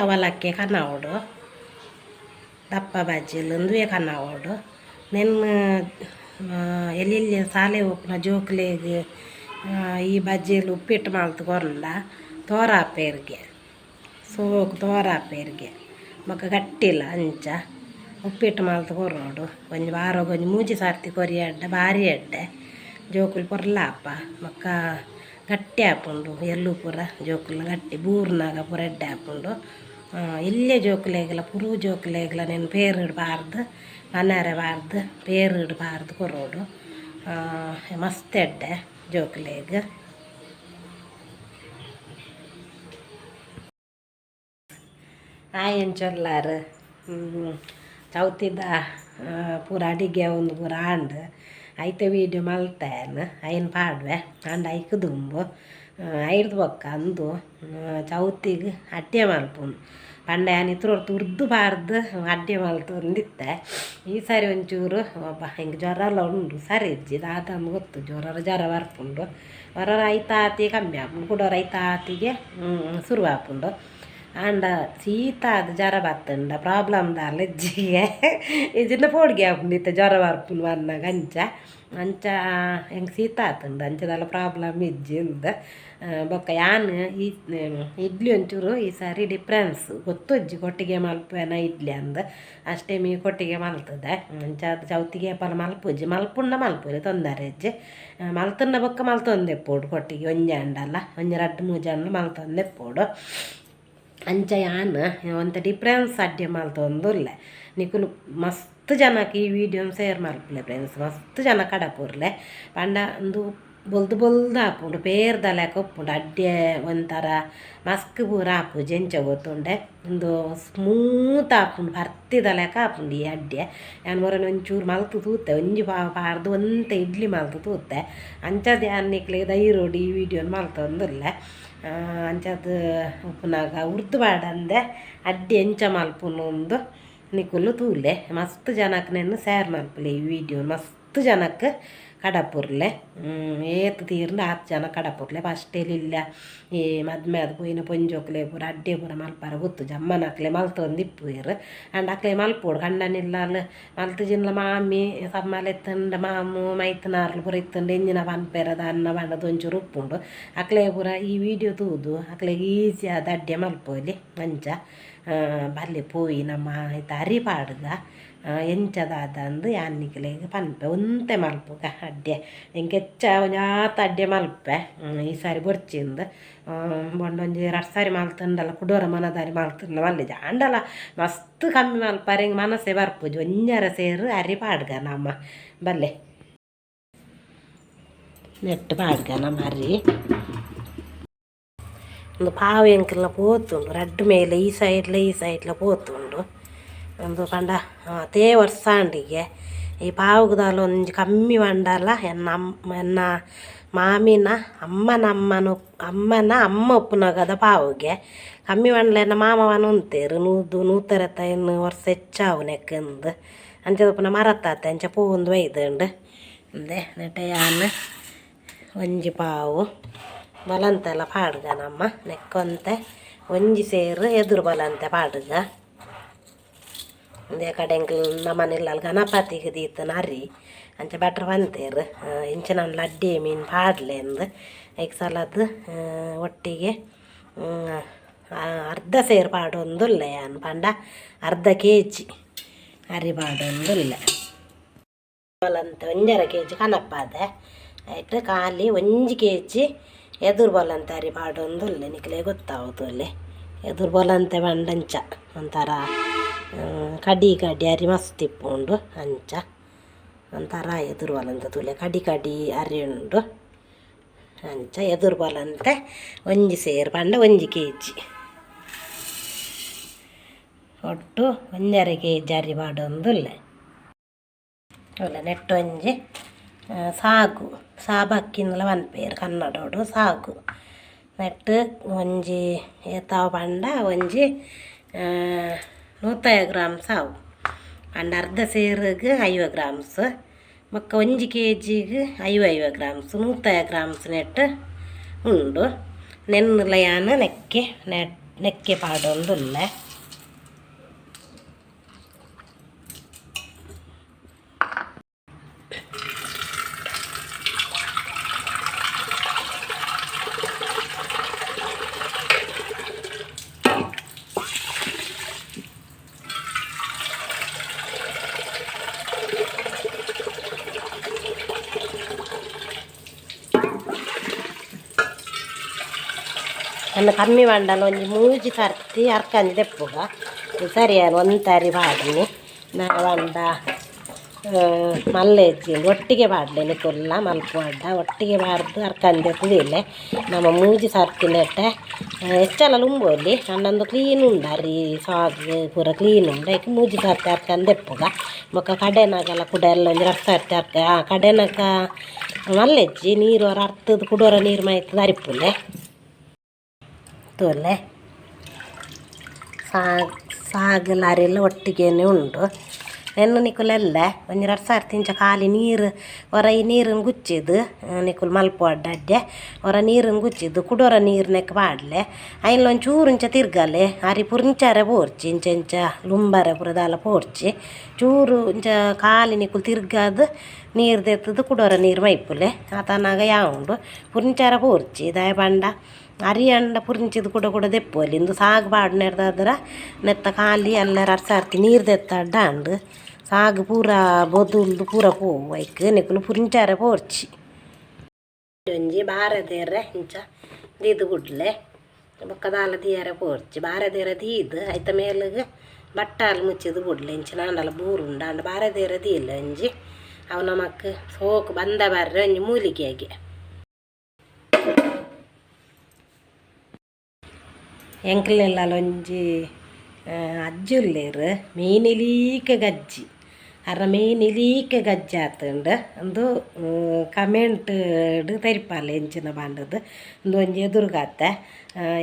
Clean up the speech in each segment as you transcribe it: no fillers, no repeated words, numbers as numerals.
ಅವಲಕ್ಕಿ ಕನ್ನವಡು ದಪ್ಪ ಬಜ್ಜಿಲೊಂದು ಕನ್ನವಡು ನೆನ್ನ ಎಲ್ಲಿ ಸಾಲೆ ಉಪ್ಪಿನ ಜೋಕ್ಲೆಗೆ ಈ ಬಜ್ಜಿಯಲ್ಲಿ ಉಪ್ಪಿಟ್ಟು ಮಾಡ್ತು ಕೊರಂಡ ತೋರಾಪೇರಿಗೆ ಸೋಕು ತೋರಾಪೇರಿಗೆ ಮಕ್ಕ ಗಟ್ಟಿಲ್ಲ ಅಂಚ ಉಪ್ಪಿಟ್ಟು ಮಾಡ್ತು ಕೊರೋಡು ಒಂಜಿ ವಾರ ಒಂಜಿ ಮೂಜಿ ಸಾರ್ತಿ ಕೊರಿಯಡ್ಡ ಭಾರಿ ಎಡ್ಡೆ ಜೋಕುಲು ಪೊರ್ಲಾಪ ಮಕ್ಕ ಗಟ್ಟಿ ಹಾಕೊಂಡು ಎಲ್ಲೂ ಪೂರ ಜೋಕುಲು ಗಟ್ಟಿ ಬೂರ್ನಾಗ ಪೂರ ಎಡ್ಡೆ ಹಾಕೊಂಡು ಇಲ್ಲೇ ಜೋಕುಲೆಗಲ ಪುರು ಜೋಕುಲೆಗಲ నేను పేరు ಇಡಬಾರ್ದು ಮನೆಯರೆ ಬಾರ್ದು పేರು ಇಡಬಾರ್ದು ಕೊರೋಡು ಮಸ್ತ್ ಎಡ್ಡೆ ಜೋಕುಲೆಗ್ ಆಯನ್ ಚೊಲ್ಲಾರು ಚೌತಿದ ಪೂರ ಅಡಿಗೆ ಒಂದು ಪೂರ ಆಂಡ್ ಐತೆ ವೀಡಿಯೋ ಮಲ್ತೇನು ಐನ್ ಪಾಡ್ವೆ ಅಂಡ್ ಐಕ್ ದುಂಬು ಐಡ್ದು ಬೊಕ್ಕ ಅಂದು ಚೌತಿಗೆ ಅಡ್ಡೆ ಮಲ್ಪುಂಡು ಪಂಡ ಏನಿತ್ತು ತುರ್ದು ಬಾರ್ದು ಅಡ್ಡೆ ಮಲ್ತೊಂದಿತ್ತೆ ಈ ಸಾರಿ ಒಂಚೂರು ಹಿಂಗೆ ಜ್ವರ ಎಲ್ಲ ಉಂಡು ಸರಿ ಇಜ್ಜಿ ದಾದಮ್ಮ ಗೊತ್ತು ಜ್ವರ ಬರ್ಪುಂಡು ಹೊರ ಐತಾತಿ ಕಮ್ಮಿ ಆಪುಂಡು ಕುಡೋರು ಐತಾತಿಗೆ ಶುರು ಆಪುಂಡು ಆಂಡ ಶೀತ ಅದು ಜ್ವರ ಬತ್ತಂಡ ಪ್ರಾಬ್ಲಮ್ ದಾಲ ಇಜ್ಜಿಗೆ ಇಜ್ಜಿನ ಪೋಡ್ಗೆ ಆಪುಂಡಿತ್ತೆ ಜ್ವರ ಬರ್ಪುಂಡು ಮನ್ನಾಗ ಅಂಚ ಹೆಂಗೆ ಶೀತ ಆತಂಡು ಅಂಚದಲ್ಲ ಪ್ರಾಬ್ಲಮ್ ಇಜ್ಜಿಂದ ಬೊಕ್ಕ ಯಾನು ಈ ಇಡ್ಲಿ ಒಂಚೂರು ಈ ಸಾರಿ ಡಿಫ್ರೆನ್ಸ್ ಗೊತ್ತಜ್ಜಿ ಕೊಟ್ಟಿಗೆ ಮಲ್ಪೇನ ಇಡ್ಲಿ ಅಂದ ಅಷ್ಟೇ ಮೀ ಕೊಟ್ಟಿಗೆ ಮಲ್ತದೆ ಅಂಚ ಅದು ಚೌತಿಗೆ ಪಲ ಮಲ್ಪುಜ್ಜಿ ಮಲ್ಪುಂಡ ಮಲ್ಪುರಿ ತೊಂದರೆ ಅಜ್ಜಿ ಮಲ್ತಂಡ ಬೊಕ್ಕ ಮಲ್ತೊಂದೆಪ್ಪೋಡು ಕೊಟ್ಟಿಗೆ ಒಂಜಿ ಅಂಡಲ್ಲ ಒಂಜಿ 2-3 ಅಂಡ್ಲ ಮಲ್ತೊಂದೆಪ್ಪೋಡು ಅಂಚ ಯಾನು ಒಂತ ಡಿಫ್ರೆನ್ಸ್ ಅಡ್ಡೆ ಮಲ್ತೊಂದುಲ್ಲೆ ನಿಕುಲು ಮಸ್ತ್ ಜನಕ್ಕೆ ಈ ವಿಡಿಯೋನ ಶೇರ್ ಮಲ್ಪಲೆ ಫ್ರೆಂಡ್ಸ್ ಮಸ್ತ್ ಜನ ಕಡಪುರ್ಲೆ ಪಂಡ ಒಂದು ಬೊಲ್ದು ಹಾಪುಂಡು ಪೇರ್ದ ಲೆಕ್ಕ ಉಪ್ಪುಂಡು ಅಡ್ಡೆ ಒಂಥರ ಮಸ್ಕ್ ಪೂರ ಹಾಪು ಜೆಂಚ ಗೊತ್ತುಂಡೆ ಒಂದು ಸ್ಮೂತ್ ಹಾಪುಂಡು ಬರ್ತಿದ ಲೆಕ್ಕ ಹಾಪುಂಡು ಈ ಅಡ್ಡೆ ನಾನು ಮೊರನೆ ಒಂಚೂರು ಮಲ್ತು ತೂತೆ ಒಂಜಿ ಪಾರ್ದು ಒಂತ ಇಡ್ಲಿ ಮಲ್ತು ತೂತೆ ಅಂಚದು ಯಾನಿಕ್ಲೆ ಧೈರ್ಯಡು ಈ ವಿಡಿಯೋನ ಮಲ್ತೊಂದುಲ್ಲೆ ಅಂಚದು ಉಪ್ಪುನಾಗ ಉರ್ದು ಬಾಡಂದೆ ಅಡ್ಡಿ ಎಂಚ ಮಲ್ಪುನೊಂದು ನಿಕುಲು ತೂಲೆ ಮಸ್ತ್ ಜನಕ್ಕೆ ನೆನ್ನು ಶೇರ್ ಮಲ್ಪಲೆ ಈ ವಿಡಿಯೋ ಮಸ್ತ್ ಜನಕ್ಕೆ ಕಡಪುರ್ಲೆ ಏತ್ ತೀರ್ಂಡು 10 ಜನ ಕಡಪುರ್ಲೆ ಫಸ್ಟೇಲಿಲ್ಲ ಈ ಮದ್ಮೆ ಅದು ಪೋಯಿನ ಪೊಂಜೋಕ್ಲೆ ಪೂರ ಅಡ್ಡೆ ಪೂರ ಮಲ್ಪಾರ ಗೊತ್ತು ಜಮ್ಮನಕ್ಲೆ ಮಲ್ತೊಂದಿಪ್ಪುವೆರು ಅಂಡ್ ಅಕ್ಲೆ ಮಲ್ಪೋಡು ಕಂಡನಿಲ್ಲ ಮಲ್ತುಜಿನ್ಲ ಮಾಮಿ ಸಮ್ಮಲೆತ್ತಂಡ ಮಾಮು ಮೈತನಾರ್ಲು ಪೂರ ಇತ್ತಂಡು ಎಂಜಿನ ಪನ್ಪೆರದ ಅನ್ನ ಬಂಡದ ಒಂಚೂರು ಉಪ್ಪುಂಡು ಅಕ್ಲೆ ಪೂರ ಈ ವಿಡಿಯೋ ತೂದು ಅಕ್ಲೆಗೆ ಈಸಿ ಆದ ಅಡ್ಡೆ ಮಲ್ಪೋಲಿ ಅಂಚ ಬಲ್ಲೆ ಪೋಯಿ ನಮ್ಮ ಆಯ್ತು ಅರಿಪಾಡ್ಗ ಎಂಚದಾದ ಅಂದು ಯಾನಿಕ್ಲೆಗೆ ಪನ್ಪೆ ಒಂತೆ ಮಲ್ಪುಗ ಅಡ್ಡೆ ಹಿಂಗೆ ಹೆಚ್ಚ ಒಂಜಾತ ಅಡ್ಡೆ ಮಲ್ಪೆ ಈ ಸಾರಿ ಬೊರ್ಚಿಂದು ಬೊಂಡೊಂಜಿ 2 ಸಾರಿ ಮಲ್ತಂಡಲ್ಲ ಕುಡೋರ ಮನದಾರಿ ಮಲ್ತಂಡ ಮಲ್ಲೆ ಜಾಂಡಲ್ಲ ಮಸ್ತ್ ಕಮ್ಮಿ ಮಲ್ಪಾರೆ ಹಿಂಗೆ ಮನಸ್ಸೇ ಬರ್ಪುಜಿ ಒಂಜರ ಸೇರು ಅರಿಪಾಡ್ಗ ನಮ್ಮ ಬಲ್ಲೆ ನೆಟ್ಟು ಪಾಡ್ಗ ನಮ್ಮ ಅರಿ ಒಂದು ಪಾವು ಎಂಕಲ್ನ ಪೋತುಂಡು ರಡ್ಡು ಮೇಲೆ ಈ ಸೈಡ್ಲ ಪೋತುಂಡು ಒಂದು ಪಂಡ ತೇ ವರ್ಷಾಂಡಿಗೆ ಈ ಪಾವುಗದಾಲ ಒಂಜಿ ಕಮ್ಮಿ ಬಂಡಲ್ಲ ಎನ್ನ ಮಾಮಿನ ಅಮ್ಮನ ಅಮ್ಮ ಉಪ್ಪುನಗದ ಪಾವುಗೆ ಕಮ್ಮಿ ಬಂಡ್ಲ ಎನ್ನ ಮಾಮವನ ಉಂತೇರು 125 ವರ್ಷ ಹೆಚ್ಚಾವು ನೆಕ್ಕಂದು ಅಂಚದಪ್ಪನ ಮರತ್ತಾತೆ ಅಂಚ ಪೂಂದು ಒಯ್ದುಂಡು ಅಂದೆ ನೆಟ್ಟ ಯಾನು ಒಂಜಿ ಪಾವು ಬಲಂತೆಲ್ಲ ಪಾಡ್ಗ ನಮ್ಮ ನೆಕ್ಕೊಂತೆ ಒಂಜಿ ಸೇರು ಎದುರು ಬಲಂತೆ ಪಾಡ್ಗ ಒಂದೇ ಕಡೆ ನಮ್ಮನೆಲ್ಲ ಗಣಪತಿಗೆ ದೀತನ ಅರಿ ಅಂಚ ಬೆಟ್ರ್ ಬಂತೇರು ಇಂಚ ನಾನು ಲಡ್ಡಿ ಮೀನು ಪಾಡ್ಲೆ ಅಂದು ಐಕ್ ಸಲದ್ದು ಒಟ್ಟಿಗೆ ಅರ್ಧ ಸೇರು ಪಾಡೊಂದುಲ್ಲ ಯಾನು ಪಂಡ ಅರ್ಧ kg ಅರಿ ಪಾಡೊಂದುಲ್ಲ ಬಲಂತೆ 1.5 kg ಕನಪ್ಪಾದೆ ಆಯ್ತು ಖಾಲಿ 1 kg ಎದುರು ಬಲಂತೆ ಅರಿ ಪಾಡೊಂದುಲ್ಲ ನಿಕ್ಲೆ ಗೊತ್ತಾವುದು ಅಲ್ಲಿ ಎದುರು ಬಲಂತೆ ಬಂಡಂಚ ಒಂಥರ ಕಡಿ ಅರಿ ಮಸ್ತ್ ಇಪ್ಪುಂಡು ಅಂಚ ಒಂಥರ ಎದುರು ಬಲಂತ ತುಲೆ ಕಡಿ ಅರಿ ಉಂಡು ಅಂಚ ಎದುರು ಬಲಂತೆ ಒಂಜಿ ಸೇರು ಪಂಡ 1 kg ಒಟ್ಟು 1.5 kg ಅರಿ ಪಾಡೊಂದುಲ್ಲ ಒಳ್ಳೆ ನೆಟ್ಟೊಂಜಿ ಸಾಗು ಸಾಬಕ್ಕಿಂದಲ ಪನ್ಪೇರು ಕನ್ನಡೋಡು ಸಾಗು ನೆಟ್ಟು ಒಂಜಿ ಏತಾವ ಪಂಡ ಒಂಜಿ 150 ಗ್ರಾಮ್ ಸಾವು ಅಂಡ್ ಅರ್ಧ ಸೇರಿಗೆ 50 ಗ್ರಾಮ್ಸ್ ಮಕ್ಕ 1 kgಗೆ 50 ಗ್ರಾಮ್ಸ್ 150 ಗ್ರಾಮ್ಸ್ ನೆಟ್ಟು ಉಂಡು ನೆನ್ನಲ ಯಾನ ನೆಕ್ಕೆ ನೆಟ್ಟು ನೆಕ್ಕೆ ಪಾಡೊಂದುಲ್ಲೆ. ನನ್ನ ಕಮ್ಮಿ ಮಂಡಲ ಒಂಜಿ ಮೂಜಿ ಸರ್ತಿ ಅರ್ಕಂಜಿ ತೆಪ್ಪುಗ ಸರಿಯಾನು ಒಂತಾರಿ ಪಾಡ್ನಿ ನಾ ಬಂಡ ಮಲ್ಲೆಜ್ಜಿ ಒಟ್ಟಿಗೆ ಪಾಡ್ಲೇನೆ ಕೊಲ್ಲ ಮಲ್ಪು ಅಡ್ಡ ಒಟ್ಟಿಗೆ ಬಾರ್ದು ಅರ್ಕಂಜಿ ಎತ್ತದಿಲ್ಲ ನಮ್ಮ ಮೂಜಿ ಸರ್ತಿ ನೆಟ್ಟೆ ಹೆಚ್ಚಲ್ಲ ಲುಂಬೋಲಿ ನನ್ನೊಂದು ಕ್ಲೀನ್ ಉಂಡರಿ ಸಾಗು ಪೂರ ಕ್ಲೀನ್ ಉಂಡ ಈಗ ಮೂಜಿ ಸರ್ತಿ ಅರ್ಕಂದು ತೆಪ್ಪುಗ ಮೊಕ್ಕ ಕಡೆನಾಗಲ್ಲ ಕುಡ ಎಲ್ಲ ಒಂದು 2 ಸರ್ತಿ ಅರ್ಕ ಕಡೆನಾಗ ಮಲ್ಲೆಜ್ಜಿ ನೀರು ಅವ್ರ ಅರ್ತದ ಕುಡೋರ ನೀರು ಮಾಯ್ತದ ಅರಿಪುಲೆ ತೋಲೆ ಸಾಗು ಲಾರಿಯೆಲ್ಲ ಒಟ್ಟಿಗೆನೆ ಉಂಡು ನೆನ್ನು ನಿಕುಲೆಲ್ಲ ಒಂದು 2 ಸರ್ತಿ ಇಂಚ ಖಾಲಿ ನೀರು ಹೊರ ಈ ನೀರನ್ನು ಗುಚ್ಚಿದ್ದು ನಿಕುಲ್ ಮಲ್ಪ ಅಡ್ಡೆ ಹೊರ ನೀರನ್ನು ಗುಚ್ಚಿದ್ದು ಕುಡೋರ ನೀರ್ನೆಕ್ ಪಾಡ್ಲೆ ಒಂದು ಚೂರು ಇಂಚ ತಿರ್ಗಲೆ ಅರಿ ಪುರಿಂಚಾರೆ ಪೋರ್ಚಿ ಇಂಚ ಇಂಚ ಲುಂಬರೆ ಪುರದಾಲ ಪೋರ್ಚಿ ಚೂರು ಇಂಚ ಖಾಲಿ ನಿಕುಲ್ ತಿರ್ಗಾದು ನೀರು ತೆತ್ತದು ಕುಡೋರ ನೀರು ಮೈಪುಲೆ ಆತನಾಗ ಯಾವುಂಡು ಪುರಿಂಚಾರ ಪೋರ್ಚಿ ದಯ ಬಂಡ ಅರಿಯಂಡ ಪುರಿಂಚಿದು ಕೂಡ ದೆಪ್ಪೋಲಿ ಇಂದು ಸಾಗು ಪಾಡು ನೆಡ್ದಾದ್ರೆ ನೆತ್ತ ಖಾಲಿ ಎಲ್ಲ 2 ಸರ್ತಿ ನೀರು ತೆತ್ತ ಅಡ್ಡಾಂಡು ಸಾಗು ಪೂರ ಬೊದುಲ್ದು ಪೂರ ಪೋವೈಕ್ ನಿಕುಲು ಪುರಿಂಚಾರೆ ಪೋರ್ಚಿ ಒಂಜಿ ಬಾರದೇರೆ ಇಂಚ ದೀದು ಗುಡ್ಲೆ ಬೊಕ್ಕದಾಲ ದಿಯಾರೆ ಪೋರ್ಚಿ ಬಾರದೇರ ದೀದು ಐತ ಮೇಲಿಗೆ ಬಟ್ಟಾಲು ಮುಚ್ಚಿದು ಗುಡ್ಲೆ ಇಂಚ ನಾಂಡಲ ಬೂರುಂಡ ಅಂಡ ಬಾರದೇರ ದೀಲ್ಲ ಒಂಜಿ ಅವು ನಮಕ್ ಸೋಕು ಬಂದ ಬರ್ರೆ ಒಂಜಿ ಮೂಲಿಕೆಗೆ ಎಂಕ್ಲೆಲ್ಲ ಒಂಜಿ ಅಜ್ಜುಲ್ಲೇರು ಮೀನಿಲೀಕೆ ಗಜ್ಜಿ ಅರ ಮೀನಿಲೀಕೆ ಗಜ್ಜಿ ಆತಂಡು ಅಂದು ಕಮೆಂಟ್ ತರಿಪಾಲೆ ಎಂಚಿನ ಬಾಂಡದು ಒಂದು ಒಂಜಿ ಎದುರುಗಾತೆ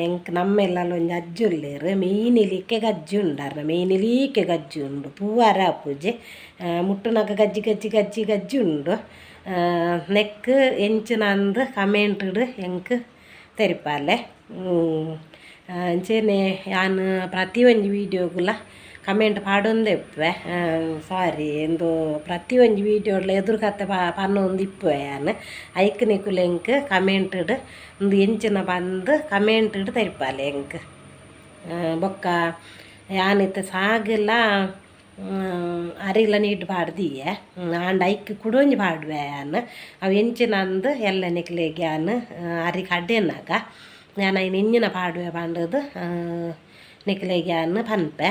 ಎಂಕ್ ನಮ್ಮೆಲ್ಲ ಒಂಜಿ ಅಜ್ಜುಲ್ಲೇರು ಮೀನಿಲಿಕ್ಕೆ ಗಜ್ಜಿ ಉಂಡಾರ ಮೀನಿಲೀಕೆ ಗಜ್ಜಿ ಉಂಡು ಪೂವಾರ ಪೂಜೆ ಮುಟ್ಟುನಗ ಗಜ್ಜಿ ಗಜ್ಜಿ ಗಜ್ಜಿ ಗಜ್ಜಿ ಉಂಡು ನೆಕ್ ಎಂಚಿನಂದು ಕಮೆಂಟ್ ಎಂಕ್ ತರಿಪಾಲೆ ಅಂಚೆನೆ ಯಾನು ಪ್ರತಿ ಒಂಜಿ ವೀಡಿಯೋಗುಲ ಕಮೆಂಟ್ ಪಾಡೊಂದೆಪ್ಪೆ ಸಾರಿ ಎಂದು ಪ್ರತಿ ಒಂಜಿ ವೀಡಿಯೋಡ್ಲ ಎದುರು ಕತೆ ಪನ್ನೊಂದು ಇಪ್ಪುವೆ ಯಾನು ಐಕ್ ನಿಕುಲು ಎಂಕ್ ಕಮೆಂಟ್ಡ್ ಒಂದು ಎಂಚಿನ ಬಂದು ಕಮೆಂಟ್ಡ್ ತರಿಪಾಲೆ ಎಂಕ್ ಬೊಕ್ಕ ಯಾನಿತ್ತ ಸಾಗಿಲ್ಲ ಅರಿಲ ನೀಟ್ ಪಾಡ್ದಿಯೆ ಆಂಡ ಐಕ್ ಕುಡೊಂಜಿ ಪಾಡುವೆ ಯಾನು ಅವು ಎಂಚಿನಂದು ಎಲ್ಲ ನಿಕ್ಲೆಗೆ ಯಾನು ಅರಿ ಕಡ್ಡೆನಾಗ ನಾನು ಇಂಜಿನ ಪಾಡುವೆ ಪಾಂಡದು ನಿಕ್ಲೆಗೆ ಅನ್ನ ಪನ್ಪೆ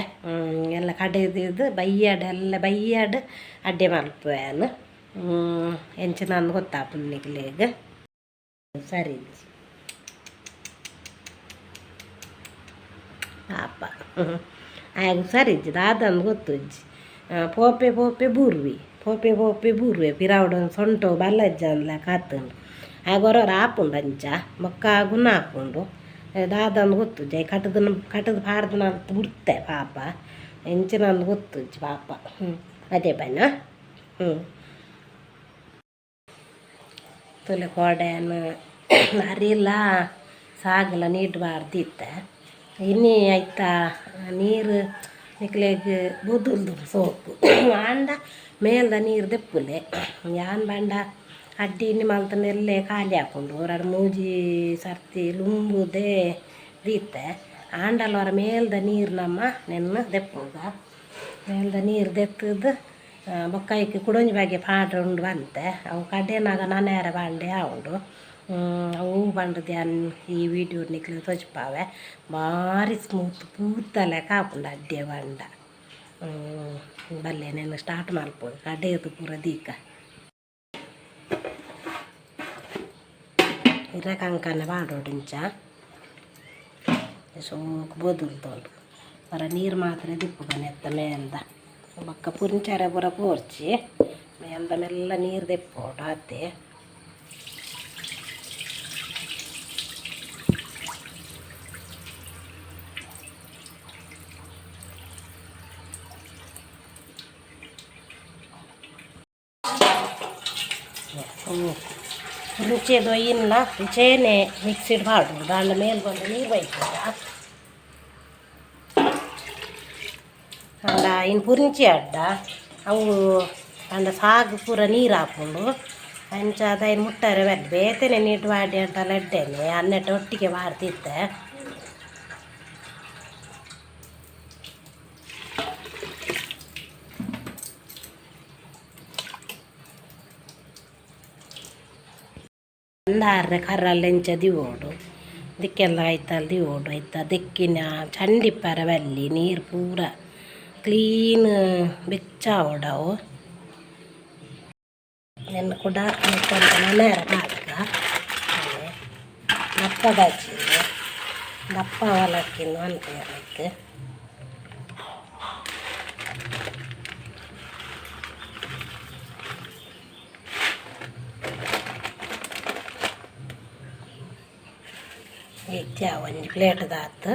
ಎಲ್ಲ ಕಡೆದಿದ್ದು ಬೈಯಾಡು ಬೈಯಾಡು ಅಡ್ಡೆ ಮಲ್ಪುವೆ ಅನ್ನು ಎಂಚಿನ ಗೊತ್ತಾಪು ನಿಕ್ಲೆಗೆ ಸರಿ ಪಾಪ ಆಗ ಸರಿ ದಾದಂದು ಗೊತ್ತುಜ್ಜಿ ಪೋಪೆ ಪೋಪೆ ಬೂರ್ವೆ ಪಿರಾವಡೊಂದು ಸೊಂಟು ಬಲ್ಲಜ್ಜ ಅಂದ್ಲ ಕಾತುಂಡು ಆಗೊರವ್ರು ಆಪುಂಡು ಅಂಚ ಮೊಕ್ಕ ಗುಣ ಹಾಕೊಂಡು ದಾದಂದು ಗೊತ್ತುಜ್ಜಿ ಕಟದು ಪಾಡ್ದು ಅಂತ ಬಿಡ್ತೆ ಪಾಪ ಎಂಚಿನಂದು ಗೊತ್ತುಜ್ಜಿ ಪಾಪ ಅದೇ ಬಣ್ಣ ತುಲೆ ಕೋಡೆಯನ್ನು ಅರಿಲ್ಲ ಸಾಗಲ್ಲ ನೀಡಬಾರ್ದಿತ್ತ ಇನ್ನಿ ಆಯ್ತಾ ನೀರು ನಿಕ್ಲೆಗ್ ಬೊದುಲ್ದು ಸೋಪು ಆಂಡ ಮೇಲ್ದ ನೀರು ದೆಪ್ಪುಲೆ ಯಾನ್ ಬಂಡ ಅಡ್ಡಿ ಇನ್ನಿ ಮಲ್ತನೆಲ್ಲೇ ಖಾಲಿ ಹಾಕೊಂಡು 2-3 ಸರ್ತಿ ಲುಂಬುದೇ ದೀತೆ ಆಂಡಲ್ ಹೊರ ಮೇಲ್ದ ನೀರು ನಮ್ಮ ನೆನ್ನ ದೆಪ್ಪುಗ ಮೇಲ್ದ ನೀರು ದೆತ್ತದು ಬೊಕ್ಕಾಯ್ಕೆ ಕುಡೊಂಜಿ ಬಾಗೆ ಪಾಡ್ರೆ ಉಂಡು ಬಂತೆ ಅವು ಕಡೆನಾಗ ನನೇರ ಬಾಂಡೆ ಉಂಡು ಅವು ಬಂಡದು ಈ ವಿಡಿಯೋ ನಿಕ್ಲಿ ತೋಚ್ಪಾವೆ ಭಾರಿ ಸ್ಮೂತ್ ಪೂತಲೆ ಕಾಪುಂಡು ಅಡ್ಡೆ ಬಂಡ ಬಲ್ಲೆ ನೆನ್ನ ಸ್ಟಾರ್ಟ್ ಮಲ್ಪೋದು ಕಡೆಯದು ಪೂರ ದೀಕ ಇರ ಕಂಕನ ಬಾಡೋಡಿಂಚ ಸೋಕು ಬೋದುಲ್ತೋಂಡು ಹೊರ ನೀರು ಮಾತ್ರ ದಿಪ್ಪುಗನೆ ಎತ್ತ ಮೇಲ್ದ ಬೊಕ್ಕ ಪುಂಚರೆ ಪೂರ ಪೋರ್ಚಿ ಮೇಲ್ದ ಮೆಲ್ಲ ನೀರು ದೆಪ್ಪೋಡು ಅತ್ತೆ ರುಚಿದು ಇಲ್ಲ ರುಚೇನೆ ಮಿಕ್ಸಿಡ್ ಮಾಡೋದು ದಾಂಡ ಮೇಲೆ ಬಂದು ನೀರು ಬೈತದ ಅಂಡ ಇನ್ನು ಪುರಿಂಚಿ ಅಡ್ಡ ಅವು ಅಂಡ ಸಾಗು ಪೂರ ನೀರು ಹಾಕೊಂಡು ಅಂಚಾದ ಇನ್ನು ಮುಟ್ಟಾರೆ ಬರ್ತದೆ ಬೇತೇನೆ ನೀಟು ಮಾಡಿ ಅಂತೆಲ್ಲ ಇಡ್ಡೇನೆ ಅನ್ನೆಟ್ಟ ಒಟ್ಟಿಗೆ ಮಾಡ್ತಿದ್ದೆ. ಅಂದಾರ್ರೆ ಕರ್ರಲ್ಲಿ ಎಂಚ ದಿವೋಡು ದಿಕ್ಕೆಲ್ಲ ಆಯ್ತಲ್ಲ ದಿವೋಡು ಆಯ್ತಾ ದಿಕ್ಕಿನ ಚಂಡಿಪ್ಪರ ಬಲ್ಲಿ ನೀರು ಪೂರ ಕ್ಲೀನ್ ಬೆಚ್ಚಾವಡವು ನೆನ್ನೆ ಕೂಡ ಮನೆಯರ ಮಾಡ್ಕ ದಪ್ಪ ಬಜ್ಜಿಂದು ದಪ್ಪ ಅವಲಕ್ಕಿಂದು ಅನ್ಪೇರಕ್ಕೆ ಹೆಚ್ಚ ಒಂದು ಪ್ಲೇಟ್ದಾತು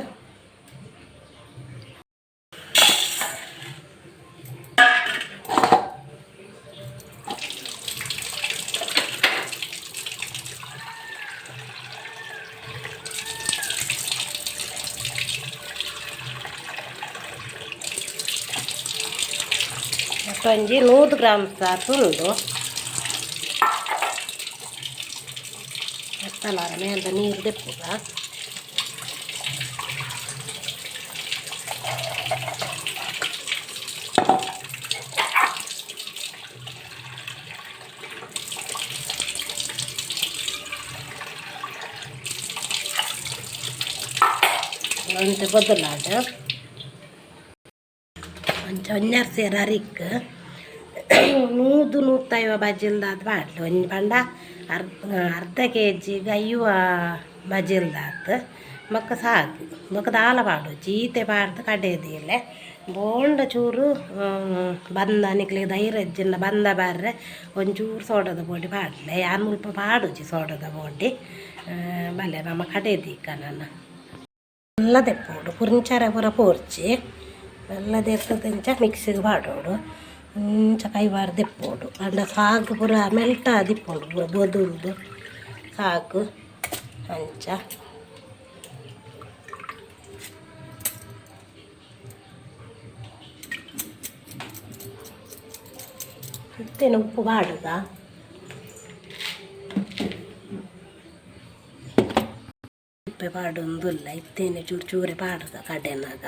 ಒಂಜಿ 100 ಗ್ರಾಮ್ಸ್ ತುಂಡು ಎತ್ತಲಾರ ಮೇಲೆ ನೀರು ದೆಪ್ಪುಗ ಒಂತೆ ಬದಲಾದ ಒಂಚ ಒಂಜಾರು ಸೇರ ಅರಿಕ್ 100-150 ಬಜಿಲ್ದಾದ ಬಾಡ್ಲಿ ಒಂಜಿ ಪಂಡ ಅರ್ಧ kg ಅಯ್ಯುವ ಬಜಿಲ್ದಾತ್ ಮಕ್ಕ ಸಾಕು ಮೊಕ್ಕ ದಾಲ ಪಾಡು ಜೀತೆ ಪಾಡ್ದು ಕಡೆದಿಲ್ಲ ಬೋಂಡ ಚೂರು ಬಂದ ನಿಕ್ಲಿ ಧೈರ್ಯಜ್ಜಿನ ಬಂದ ಬಾರ್ರೆ ಒಂಚೂರು ಸೋಡದ ಬೋಡಿ ಪಾಡ್ಲೆ ಯಾನು ಮುಲ್ಪ ಪಾಡುಜಿ ಸೋಡದ ಬೋಡಿ ಬಲ್ಲೆ ನಮ್ಮ ಕಡೆದೀಕ ನಾನು ಎಲ್ಲ ತೆಪ್ಪೋಡು ಪುರಿಂಚಾರ ಪೂರ ಪೋರ್ಚಿ ಎಲ್ಲ ತೆಪ್ಪದಂಚ ಮಿಕ್ಸಿಗೆ ಪಾಡೋಡು ಒಂಚ ಕೈವಾರ ದೆಪ್ಪೋಡು ಅಂಡ ಸಾಗು ಪೂರ ಮೆಲ್ಟ ದಿಪ್ಪೋಡು ಪೂರ ಬದುಲ್ದು ಸಾಗು ಅಂಚ ಇತ್ತೇನೆ ಉಪ್ಪು ಪಾಡುಗ ಉಪ್ಪೆ ಪಾಡೊಂದಿಲ್ಲ ಇತ್ತೇನೆ ಚೂರು ಚೂರೆ ಪಾಡುಗ ಕಡೆನಾಗ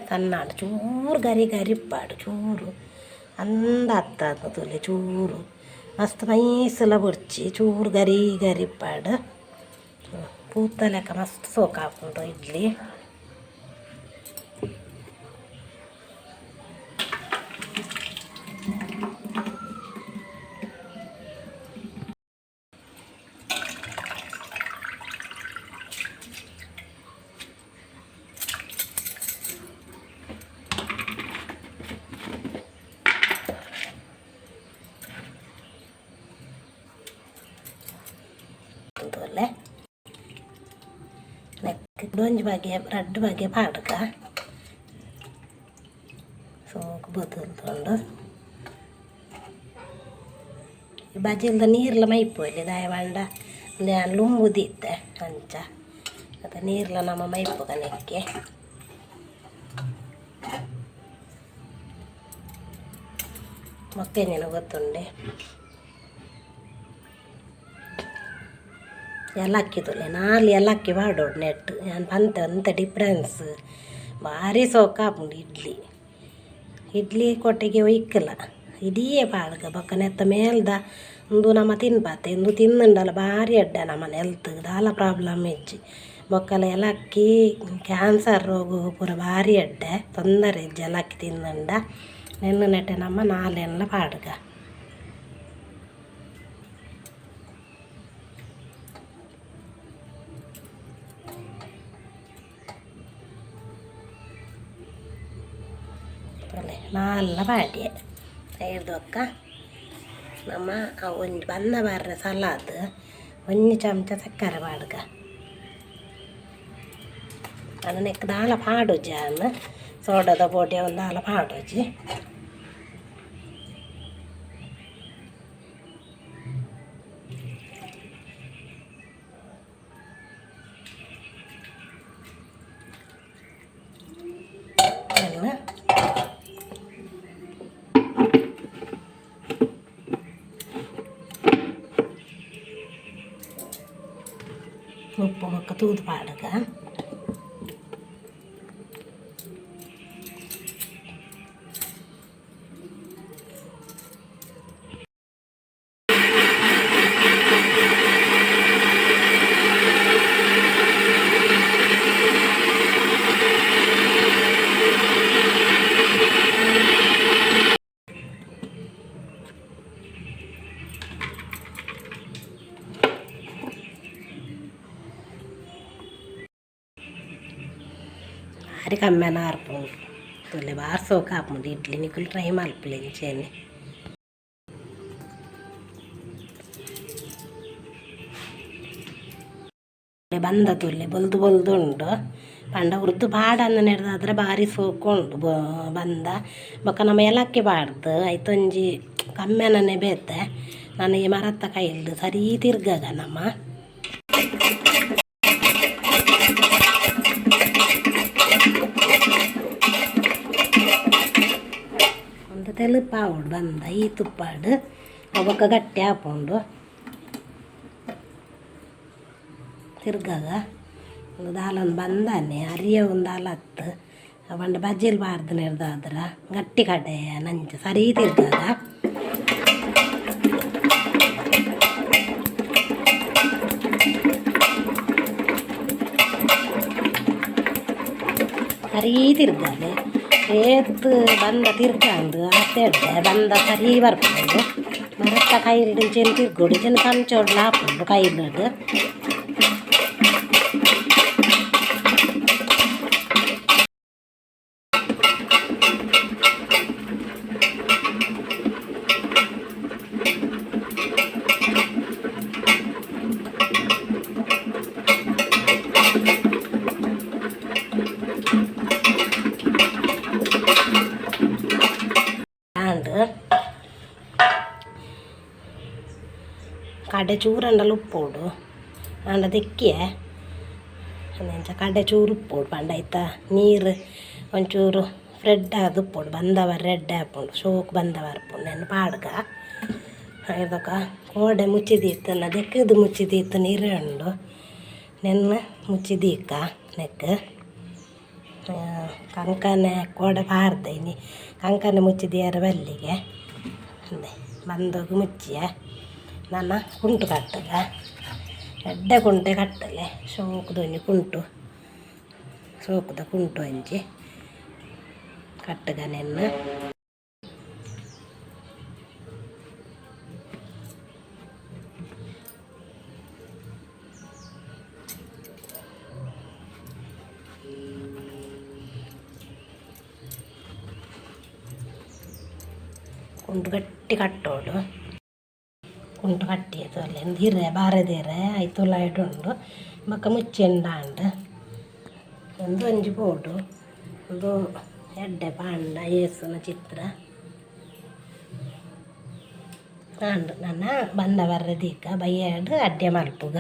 ಸಣ್ಣ ಚೂರು ಗರಿ ಪಾಡು ಚೂರು ಅಂದ ಹತ್ತಲೆ ಚೂರು ಮಸ್ತ್ ನೈಸಲ ಬುಡ್ಚಿ ಚೂರು ಗರಿ ಪಾಡು ಪೂತ ಲೆಕ್ಕ ಮಸ್ತ್ ಸೋಕು ಹಾಕೊಂಡು ಇಡ್ಲಿ ಒಂಜಿ ಬಗೆ 2 ಬಗೆ ಪಾಡ್ಕ ಸೋಕು ಬದುಲ್ತೊಂಡು ಬಜಿಲ್ದ ನೀರ್ಲ ಮೈಪೋಲಿ ದಾಯ ಬಂಡ ನಾನು ಲುಂಬುದಿದ್ದೆ ಅಂಚ ಅದು ನೀರ್ಲ ನಮ್ಮ ಮೈಪೋಗ ನೆಕ್ಕೆ ಮೊಕ್ಕೆನೇನು ಗೊತ್ತುಂಡೆ ಏಲಕ್ಕಿದುಲೆ 4 ಏಲಕ್ಕಿ ಪಾಡೋಡು ನೆಟ್ ನಾನು ಬಂತೆ ಅಂತ ಡಿಫ್ರೆನ್ಸ್ ಭಾರಿ ಸೋಕಾಪುಂಡು ಇಡ್ಲಿ ಕೊಟ್ಟಿಗೆ ಒಯ್ಕಲ್ಲ ಇಡಿಯೇ ಪಾಡ್ಗ ಬೊಕ್ಕ ನೆತ್ತ ಮೇಲ್ದ ಒಂದು ನಮ್ಮ ತಿನ್ಪಾತೆ ಇಂದು ತಿನ್ನುಂಡಲ್ಲ ಭಾರಿ ಅಡ್ಡ ನಮ್ಮನೆ ಹೆಲ್ತ್ ದಾಲ ಪ್ರಾಬ್ಲಮ್ ಇಜ್ಜಿ ಬೊಕ್ಕಲ ಏಲಕ್ಕಿ ಕ್ಯಾನ್ಸರ್ ರೋಗ ಪೂರ ಭಾರಿ ಅಡ್ಡ ತೊಂದರೆ ಇಜ್ಜಿ ಏಲಕ್ಕಿ ತಿನ್ನುಂಡ ನೆನ್ನೆ ನೆಟ್ಟೆ ನಮ್ಮ 4 ಪಾಡ್ಗ ನಾಲ್ಲ ಪಾಡ್ಯ ಐದೊಕ್ಕ ನಮ್ಮ ಒಂದು ಬಂದ ಬಾರ್ರೆ ಸಲಾದ್ ಒಂದು ಚಮಚ ಸಕ್ಕರೆ ಪಾಡ್ಗ ಅದು ನೆಕ್ ದಾಳ ಪಾಡು ಜಾನ್ ಸೋಡದ ಪೋಟಿ ಒಂದು ದಾಳ ಪಾಡೋಜಿ ಉಪ್ಪು ಬೊಕ್ಕ ತೂದು ಪಾಡಗ ಭಾರಿ ಕಮ್ಮಿನ ಹಾರ್ಪುಂಡು ತುಲೆ ಬಾರ್ಸೋಕೆ ಹಾಪುಂಡು ಇಡ್ಲಿ ನಿಕ್ಕಲು ಟ್ರೈ ಮಲ್ಪಲೆ ಇಂಚೇನೆ ಬಂದ ತುಲೆ ಬೊಲ್ದು ಬೊಲ್ದು ಉಂಡು ಪಂಡ ಉರ್ದು ಬಾಡನ್ನು ನೆಡ್ದಾದ್ರೆ ಭಾರಿ ಸೋಕೊಂಡು ಬಂದ ಬೊಕ್ಕ ನಮ್ಮ ಏಲಕ್ಕಿ ಬಾಡ್ದು ಐತೊಂಜಿ ಕಮ್ಮೆನೇ ಬೇತೆ ನನಗೆ ಮರತ್ತ ಕೈಲ್ದು ಸರಿ ತಿರ್ಗಾಗ ನಮ್ಮ ಒಂದು ತೆಲುಪಾವುಡು ಬಂದ ಈ ತುಪ್ಪಾಡು ಅವಕ್ಕ ಗಟ್ಟಿ ಹಾಕೊಂಡು ತಿರ್ಗಾಗ ಒಂದು ದಾಲೊಂದು ಬಂದಾನೆ ಅರಿಯ ಒಂದು ದಾಲ ಹತ್ತು ಬಂಡ ಬಜ್ಜಿಲ್ ಬಾರ್ದು ನೆಡ್ದಾದ್ರ ಗಟ್ಟಿ ಕಡೆ ನಂಚ ಸರಿ ತಿರ್ಗಾಗ ಸರಿ ತಿರ್ಗಾಲೆ ಏತ್ ಬಂದ ತಿರ್ಗಂಡು ಅತ್ತೆಡ್ಡೆ ಬಂದ ಸರಿ ಬರ್ಕೊಂಡು ಮರತ್ತ ಕೈಲಿಡು ಚೆನ್ ತಿರ್ಗೋಡು ಚೆನ್ನ ಕಂಚೋಡ್ಲ ಹಾಕೊಂಡು ಕೈಲಿಡು ಕಡೆ ಚೂರಂಡಲು ಉಪ್ಪೋಡು ಅಂಡ ತೆಕ್ಕಿಯ ಅಂಚ ಕಡೆ ಚೂರು ಉಪ್ಪೋಡು ಪಂಡ ಆಯ್ತಾ ನೀರು ಒಂಚೂರು ಫ್ರೆಡ್ ಅದು ಉಪ್ಪೋಡು ಬಂದವ ರೆಡ್ ಹಾಕೊಂಡು ಶೋಕ್ ಬಂದವ ಅರ್ಪುಂಡು ನೆನ್ನು ಪಾಡ್ಗ ಇದಕ್ಕ ಕೋಡೆ ಮುಚ್ಚಿದೀತನ ದೆಕ್ಕದು ಮುಚ್ಚಿದೀತು ನೀರು ಉಂಡು ನೆನ್ನು ಮುಚ್ಚಿದೀಕ ನೆಕ್ ಕಂಕನೆ ಕೋಡೆ ಪಾರ್ದೆ ಇನಿ ಕಂಕನೆ ಮುಚ್ಚಿದಿಯಾರ ಬಲ್ಲಿಗೆ ಅಂದೆ ಬಂದೋಗಿ ಮುಚ್ಚಿಯ ನನ್ನ ಕುಂಟು ಕಟ್ಟಗ ಎಡ್ಡೆ ಕುಂಟೆ ಕಟ್ಟಲೆ ಸೋಕುದೊಂಜಿ ಕುಂಟು ಸೋಕುದ ಕುಂಟು ಅಂಚಿ ಕಟ್ಟಗ ನೆನ್ನು ಕುಂಟು ಗಟ್ಟಿ ಕಟ್ಟೋಡು ಕುಂಟು ಕಟ್ಟಿಯದು ಅಲ್ಲಿ ಹಿರೆ ಬಾರದಿರೆ ಐತುಲ ಇಡುಂಡು ಬೊಕ್ಕ ಮುಚ್ಚೆಂಡಾಂಡು ಒಂದು ಒಂಜಿ ಬೋಡು ಒಂದು ಎಡ್ಡೆ ಪಾಂಡ ಏಸುನ ಚಿತ್ರ ಆಂಡು ನನ್ನ ಬಂದ ಬರ್ರೆ ದೀಕ ಬಯ್ಯಾಡು ಅಡ್ಡೆ ಮಲ್ಪುಗ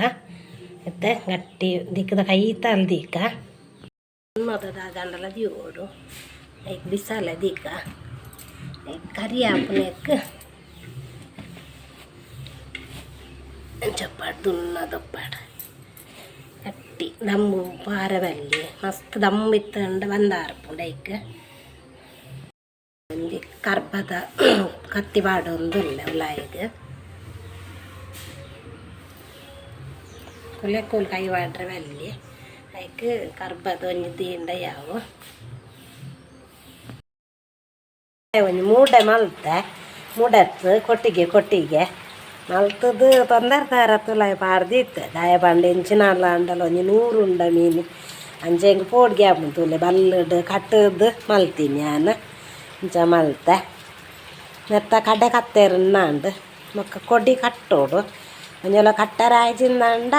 ಮತ್ತೆ ಗಟ್ಟಿ ದಿಕ್ಕದ ಕೈ ತಲ್ ದೀಕ ಮೊದಲ ಗಂಡಲ ದಿಯೋಡು ಐಕ್ ಬಿಸಾಲ ದೀಕ ಕರಿ ಹಾಪುನೆಕ್ ಚಪ್ಪಾಡು ದುನ್ನ ದಪ್ಪಾಡು ಕಟ್ಟಿ ದಮ್ಮು ಪಾರದಲ್ಲಿ ಮಸ್ತ್ ದಮ್ಮು ಇತ್ತಂಡು ಬಂದ ಹಾರ್ಪುಂಡು ಐಕ್ ಒಂಜಿ ಕರ್ಬದ ಕತ್ತಿ ಪಾಡೊಂದು ಉಳ್ಳೆ ಉಲಾಯಿಗ್ ಕುಲೆ ಕೂಲ್ ಕೈ ಪಾಡ್ರೆ ಬಲ್ಲಿ ಐಕ್ ಕರ್ಬದ ಒಂಜಿ ದೀಂಡ ಯಾವು ಒಂಜಿ ಮೂಡೆ ಮಲ್ತೆ ಮೂಡೆತ್ತು ಕೊಟ್ಟಿಗೆ ಮಲ್ತದು ತೊಂದರೆ ತುಲಾಯಿ ಪಾಡ್ದಿತ್ತು ದಾಯ ಪಂಡ ಎಂಚಿನಲ್ಲ ಅಂಡಲ್ಲ ಒಂಜಿ 100 ಉಂಡ ಮೀನು ಅಂಚೆ ಹಿಂಗೆ ಪೋಡ್ಗೆ ಹಾಪು ತುಲೆ ಬಲ್ಲಡು ಕಟ್ಟದು ಮಲ್ತೀನಿ ನಾನು ಇಂಚ ಮಲ್ತೆ ನೆತ್ತ ಕಡೆ ಕತ್ತೇರನ್ನಾಂಡು ಮೊಕ್ಕ ಕೊಡಿ ಕಟ್ಟೋಡು ಒಂಜಲ ಕಟ್ಟರ ಆಯ್ಜಿಂದಂಡ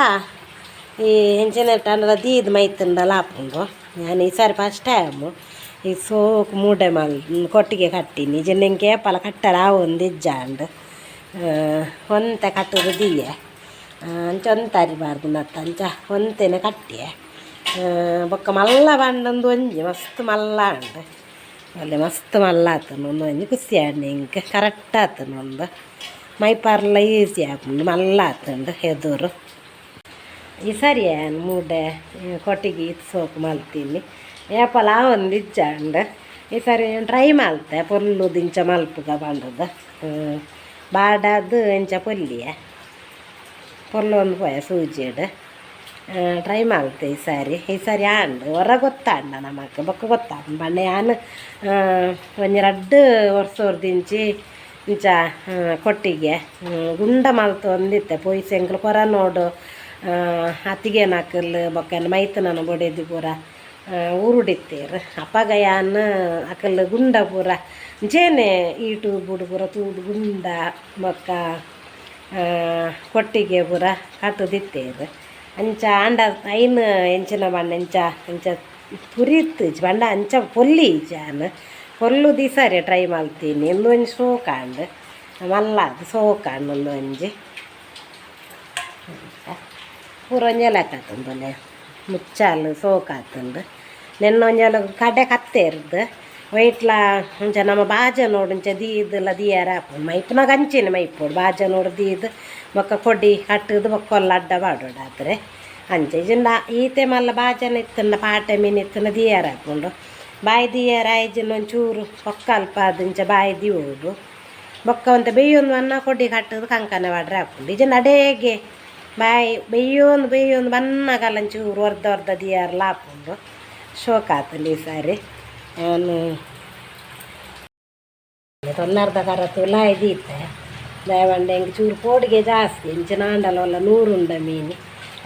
ಈ ಹೆಂಚಿನೆಟ್ಟಂಡ ದೀದ್ ಮೈತುಂಡಲ್ಲ ಹಾಪುಂಡು ನಾನು ಈ ಸಾರಿ ಫಸ್ಟ್ ಟೈಮು ಈ ಸೋಕು ಮೂಡೆ ಕೊಟ್ಟಿಗೆ ಕಟ್ಟಿನಿ ಜನ್ನೆಂಗೆ ಕೇಪಲ ಕಟ್ಟರ ಒಂದು ಇಜ್ಜಾಂಡು ಒಂತೆ ಕಟ್ಟೋದು ದೀಯೆ ಅಂಚ ಒಂತ ಅರಿಬಾರ್ದು ನತ್ತ ಅಂಚ ಒಂತೆನೆ ಕಟ್ಟಿಯೆ ಬೊಕ್ಕ ಮಲ್ಲ ಬಂಡೊಂದು ಒಂಜಿ ಮಸ್ತ್ ಮಲ್ಲ ಉಂಡು ಅಲ್ಲೇ ಮಸ್ತ್ ಮಲ್ಲ ಆತನು ಒಂದು ಒಂಜಿ ಖುಷಿ ಆಡು ನಿಂಗೆ ಕರೆಕ್ಟ್ ಆತನು ಒಂದು ಮೈಪಾರ್ಲ ಈಸಿ ಆಪುಂಡು ಮಲ್ಲ ಆತುಂಡು ಎದುರು ಈ ಸರಿ ಮೂಡೆ ಕೊಟ್ಟಿಗೆ ಇದು ಸೋಕು ಮಲ್ತೀನಿ ಏಪಲ ಒಂದು ಇಜ್ಜಂಡ ಈ ಸರಿ ಟ್ರೈ ಮಲ್ತೆ ಪೊಲ್ಲು ದಿಂಚ ಮಲ್ಪುಗ ಬಂದದ್ದು ಬಾಡದು ಎಂಚ ಪೊಲ್ಲಿಯ ಪೊಲ್ಲು ಒಂದು ಪೋಯ ಸೂಜಿಡು ಟ್ರೈ ಮಲ್ತೆ ಈ ಸಾರಿ ಆಂಡು ಹೊರ ಗೊತ್ತಾಂಡ ನಮಕ್ ಬೊಕ್ಕ ಗೊತ್ತಾಂಡು ಬಣ್ಣ ಯಾನು ಒಂಜಿ 2 ವರ್ಷ ಇಂಚ ಕೊಟ್ಟಿಗೆ ಗುಂಡ ಮಲ್ತು ಒಂದಿತ್ತೆ ಪೊಯ್ಸೆ ಎಂಕ್ಲು ಕೊರ ನೋಡು ಅತ್ತಿಗೆ ನಾಕಲ್ ಬೊಕ್ಕ ಮೈತನನ ಬೊಡೆದು ಪೂರ ಉರುಡಿತ್ತೇರು ಅಪ್ಪಗ ಯಾನ್ ಅಕಲ್ ಗುಂಡ ಪೂರ ಜೇನೆ ಈಟು ಬುಡು ಪೂರ ತೂದು ಗುಂಡ ಬೊಕ್ಕ ಕೊಟ್ಟಿಗೆ ಪೂರ ಕಟ್ಟುದಿತ್ತೇರು ಅಂಚ ಅಂಡ ಐನ್ ಎಂಚಿನ ಬಣ್ಣ ಎಂಚ ತುರಿತ್ತು ಬಂಡ ಅಂಚ ಪೊಲ್ಲಿ ಜಾನ್ ಪೊಲ್ಲು ದಿಸರಿ ಟ್ರೈ ಮಲ್ತೀನಿ ಎಂದು ಒಂಜಿ ಸೋಕಾಂಡು ಮಲ್ಲಾದು ಸೋಕಾಂಡು ಒಂದು ಒಂಜಿ ಪೂರ ಒಂಜೆಲ ಹಾಕತ್ತುಂಡುಲೆ ಮುಚ್ಚಾಲು ಸೋಕಾತುಂಡು ನೆನ್ನ ಒಂಜೆಲ ಕಡೆ ಕತ್ತೇರ್ದು ವೈಟ್ಲ ಒಂಚ ನಮ್ಮ ಬಾಜ ನೋಡು ಇಂಚ ದೀದೆಲ್ಲ ದಿಯಾರ ಹಾಕೊಂಡು ಮೈಪುನಾಗ ಅಂಚಿನ ಮೈಪೋಡು ಬಾಜ ನೋಡು ದೀದು ಬೊಕ್ಕ ಕೊಡಿ ಕಟ್ಟದು ಬೊಕ್ಕೊಲ್ಲ ಅಡ್ಡ ಬಾಡೋಡಾದ್ರೆ ಅಂಚೆ ಜಿಂದ ಈತೆ ಮಲ್ಲ ಬಾಜನ ಇತ್ತನ ಪಾಟೆ ಮೀನು ಇತ್ತನ ದಿಯಾರ ಹಾಕೊಂಡು ಬಾಯಿ ದಿಯಾರ ಐಜಿನ ಒಂಚೂರು ಬೊಕ್ಕ ಅಲ್ಪ ಅದಿಂಚ ಬಾಯಿ ದಿವೋಡು ಬೊಕ್ಕ ಅಂತ ಬೇಯೊಂದು ಅನ್ನ ಕೊಡಿ ಕಟ್ಟದು ಕಂಕನ ಬಾಡ್ರೆ ಹಾಕೊಂಡು ಈಜಿನ ಅಡೇಗೆ ಬಾಯಿ ಬೇಯೊಂದು ಬನ್ನಗಲ್ಲ ಒಂಚೂರು ಹೊರ್ದ ದಿಯಾರಲ್ಲ ಹಾಕೊಂಡು ಶೋಕಾತಲ್ಲಿ ಈ ಸಾರಿ ನಾನು ತೊನ್ನರ್ಧ ಕರತ್ತು ಲಾಯ್ ದೀತೆ ದಯವಂಡೆ ಹೆಂಗೆ ಚೂರು ಪೋಡಿಗೆ ಜಾಸ್ತಿ ಇಂಚಿನ ಆಂಡಲವಲ್ಲ 100 ಉಂಡ ಮೀನು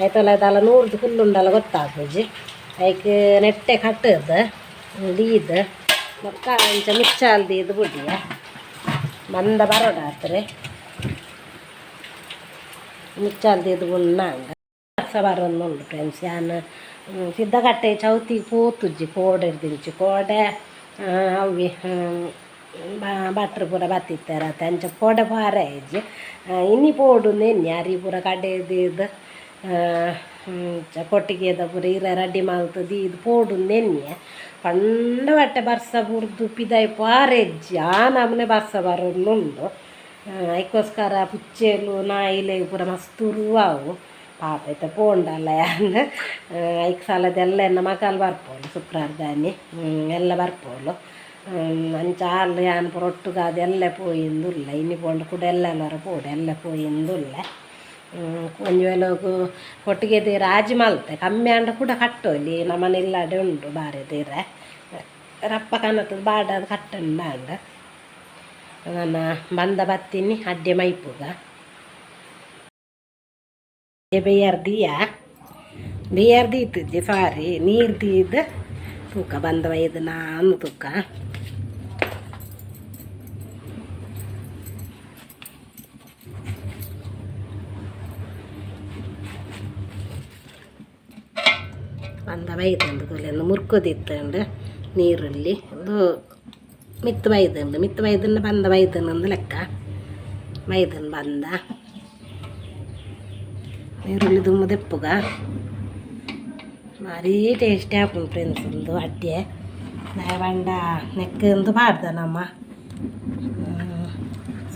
ಆಯ್ತಲ್ಲ ಅದಲ್ಲ 100 ಫುಲ್ ಉಂಡಲ್ಲ ಗೊತ್ತಾಗ್ತಜಿ ಐಕೆ ನೆಟ್ಟೆ ಕಟ್ಟದು ದೀದು ಮಕ್ಕ ಇಂಚ ಮುಚ್ಚಾಲ್ ದೀದು ಬುಡಿಯ ಮಂದ ಬರೋಡಾತ್ರೆ ಮುಚ್ಚಾಲ್ ದೀದು ಬುಣ್ಣಾಂಗ ಬರೋದು ಉಂಡು ಫ್ರೆಂಡ್ಸ್ ಯಾನು ಸಿದ್ದಗಟ್ಟೆ ಚೌತಿ ಪೋತುಜ್ಜಿ ಕೋಡೆ ದಿಂಚಿ ಕೋಡೆ ಅವಿ ಭಟ್ರು ಪೂರ ಬತ್ತಿತ್ತಾರ ಅಂಚ ಕೋಡೆ ಪಾರ ಇಜ್ಜಿ ಇನ್ನಿ ಪೋಡು ನೆನ್ನೆ ಅರಿ ಪೂರ ಕಡೆದು ಕೊಟ್ಟಿಗೆದ ಪೂರ ಇರ ರೆಡಿ ಮಲ್ತದ್ದು ಇದು ಪೋಡು ನೆನ್ನೆ ಪಂಡ ಬಟ್ಟೆ ಬರ್ಸ ಬುರ್ದು ಪಿದಾಯಿ ಪಾರೆಜ್ಜಿ ಆ ನಮೂನೆ ಬರ್ಸ ಬರೋದುಂಡು ಅದಕ್ಕೋಸ್ಕರ ಪುಚ್ಚೇಲು ನಾಯಿಲೆ ಪೂರ ಮಸ್ತ್ ಅವು ಪಾಪ ಆಯ್ತಾ ಪೋಂಡಲ್ಲ ಯಾನ್ ಐಕ್ ಸಾಲದೆಲ್ಲ ಎನ್ನ ಮಕ್ಕಳು ಬರ್ಪೋಲು ಶುಕ್ರವಾರದಾನಿ ಎಲ್ಲ ಬರ್ಪೋಲು ಅಂಚ ಹಾಲು ಯಾನ್ ಪೂರ ಒಟ್ಟುಗಾದೆಲ್ಲ ಪೋಯಿಂದುಲ್ಲ ಇನ್ನಿ ಪೋಂಡು ಕೂಡ ಎಲ್ಲರ ಪೋಡು ಎಲ್ಲ ಪೋಯಿಂದುಲ್ಲ ಒಂಜಿ ವೇಳೆಗೂ ಕೊಟ್ಟಿಗೆ ತೀರ ಆಜಿ ಮಲ್ತೆ ಕಮ್ಮಿ ಅಂಡ ಕೂಡ ಕಟ್ಟೋಲಿ ನಮ್ಮನೆ ಇಲ್ಲಾಡೆ ಉಂಡು ಬಾರಿ ತೀರ ರಪ್ಪ ಕನ್ನತದ ಬಾಡದು ಕಟ್ಟಂಡ ಅಂಡ ನನ್ನ ಬಂದ ಬತ್ತೀನಿ ಅಡ್ಡೆ ಮೈಪುಗ ಬೇಯರ್ ದೀತಿದ್ದೆ ಸಾರಿ ನೀರು ದೀದು ತೂಕ ಬಂದವ ಇದು ನಾನು ತೂಕ ಬಂದ ಬೈದಂಡು ಕೊಲೆಯನ್ನು ಮುರ್ಕೋದಿತ್ತಂಡು ನೀರಲ್ಲಿ ಅದು ಮಿತ್ತು ಬೈದಂಡು ಬಂದ ಬೈದನಂದು ಲೆಕ್ಕ ಬೈದನ್ ಬಂದ ನೀರುಳ್ಳಿ ತುಂಬ ದೆಪ್ಪುಗ ಭಾರಿ ಟೇಸ್ಟಿ ಹಾಕೊಂಡು ಫ್ರೆಂಡ್ಸ್ ಒಂದು ಅಡ್ಡೆ ಬಂಡ ನೆಕ್ಕಂದು ಮಾಡ್ದ ನಮ್ಮ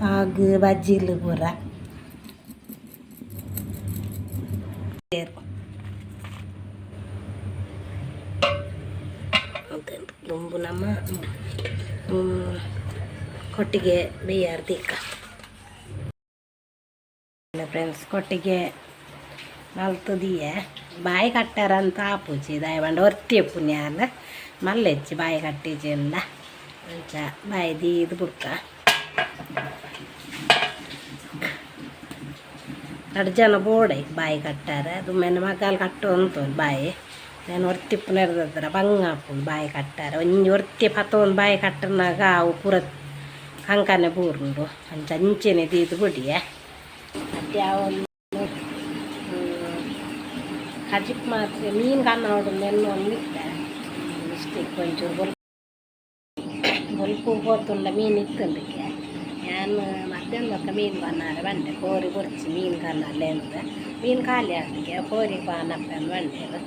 ಸಾಗು ಬಜ್ಜಿಲು ಪೂರ ದುಂಬು ನಮ್ಮ ಕೊಟ್ಟಿಗೆ ಬೇಯಾರ ದೀಕ ಫ್ರೆಂಡ್ಸ್ ಕೊಟ್ಟಿಗೆ ಮಲ್ತದಿಯೆ ಬಾಯಿ ಕಟ್ಟಾರಂತ ಆಪುಜಿ ದಯವಂಡ ಹೊರ್ತಿ ಪುಣ್ಯಾನ ಮಲ್ಲೆಜ್ಜಿ ಬಾಯಿ ಕಟ್ಟಿಜಿ ಎಲ್ಲ ಅಂಚ ಬಾಯಿ ದೀದು ಬುಡ್ಕ 2 ಜನ ಬೋಡೆ ಬಾಯಿ ಕಟ್ಟಾರ ಅದು ಮೆನ ಮಗಲು ಕಟ್ಟು ಅಂತೋನು ಬಾಯಿ ನಾನು ಹೊರ್ತಿಪ್ಪು ನೆರೆದದ್ರ ಬಂಗಾಪು ಬಾಯಿ ಕಟ್ಟಾರ ಒಂಜಿ ಹೊರ್ತಿ ಪತ್ತೊಂದು ಬಾಯಿ ಕಟ್ಟನಾಗ ಅವು ಪೂರ ಕಂಕನೆ ಪೂರ್ಂಡು ಅಂಚ ಅಂಚೆನೆ ದೀದು ಬುಡಿಯೆ ಅದೇ ಒಂದು ಕಜಿಪ್ ಮಾತ್ರ ಮೀನು ಕನ್ನ ನೋಡು ನೆನ್ನು ಒಂದಿತ್ತೆ ಮಿಸ್ಟೇಕ್ ಒಂಚೂರು ಬೊಲ್ಪು ಹೋತುಂಡ ಮೀನು ಇತ್ತಂದಕ್ಕೆ ನಾನು ಮಧ್ಯಾಹ್ನಕ್ಕೆ ಮೀನು ಬನ್ನಾರೆ ಬಂಡೆ ಕೋರಿ ಕೊರ್ಚಿ ಮೀನು ಕನ್ನಲ್ಲೇ ಅಂತ ಮೀನು ಖಾಲಿ ಅದಕ್ಕೆ ಕೋರಿ ಬಾನಪ್ಪನ ಬಂಡೇರು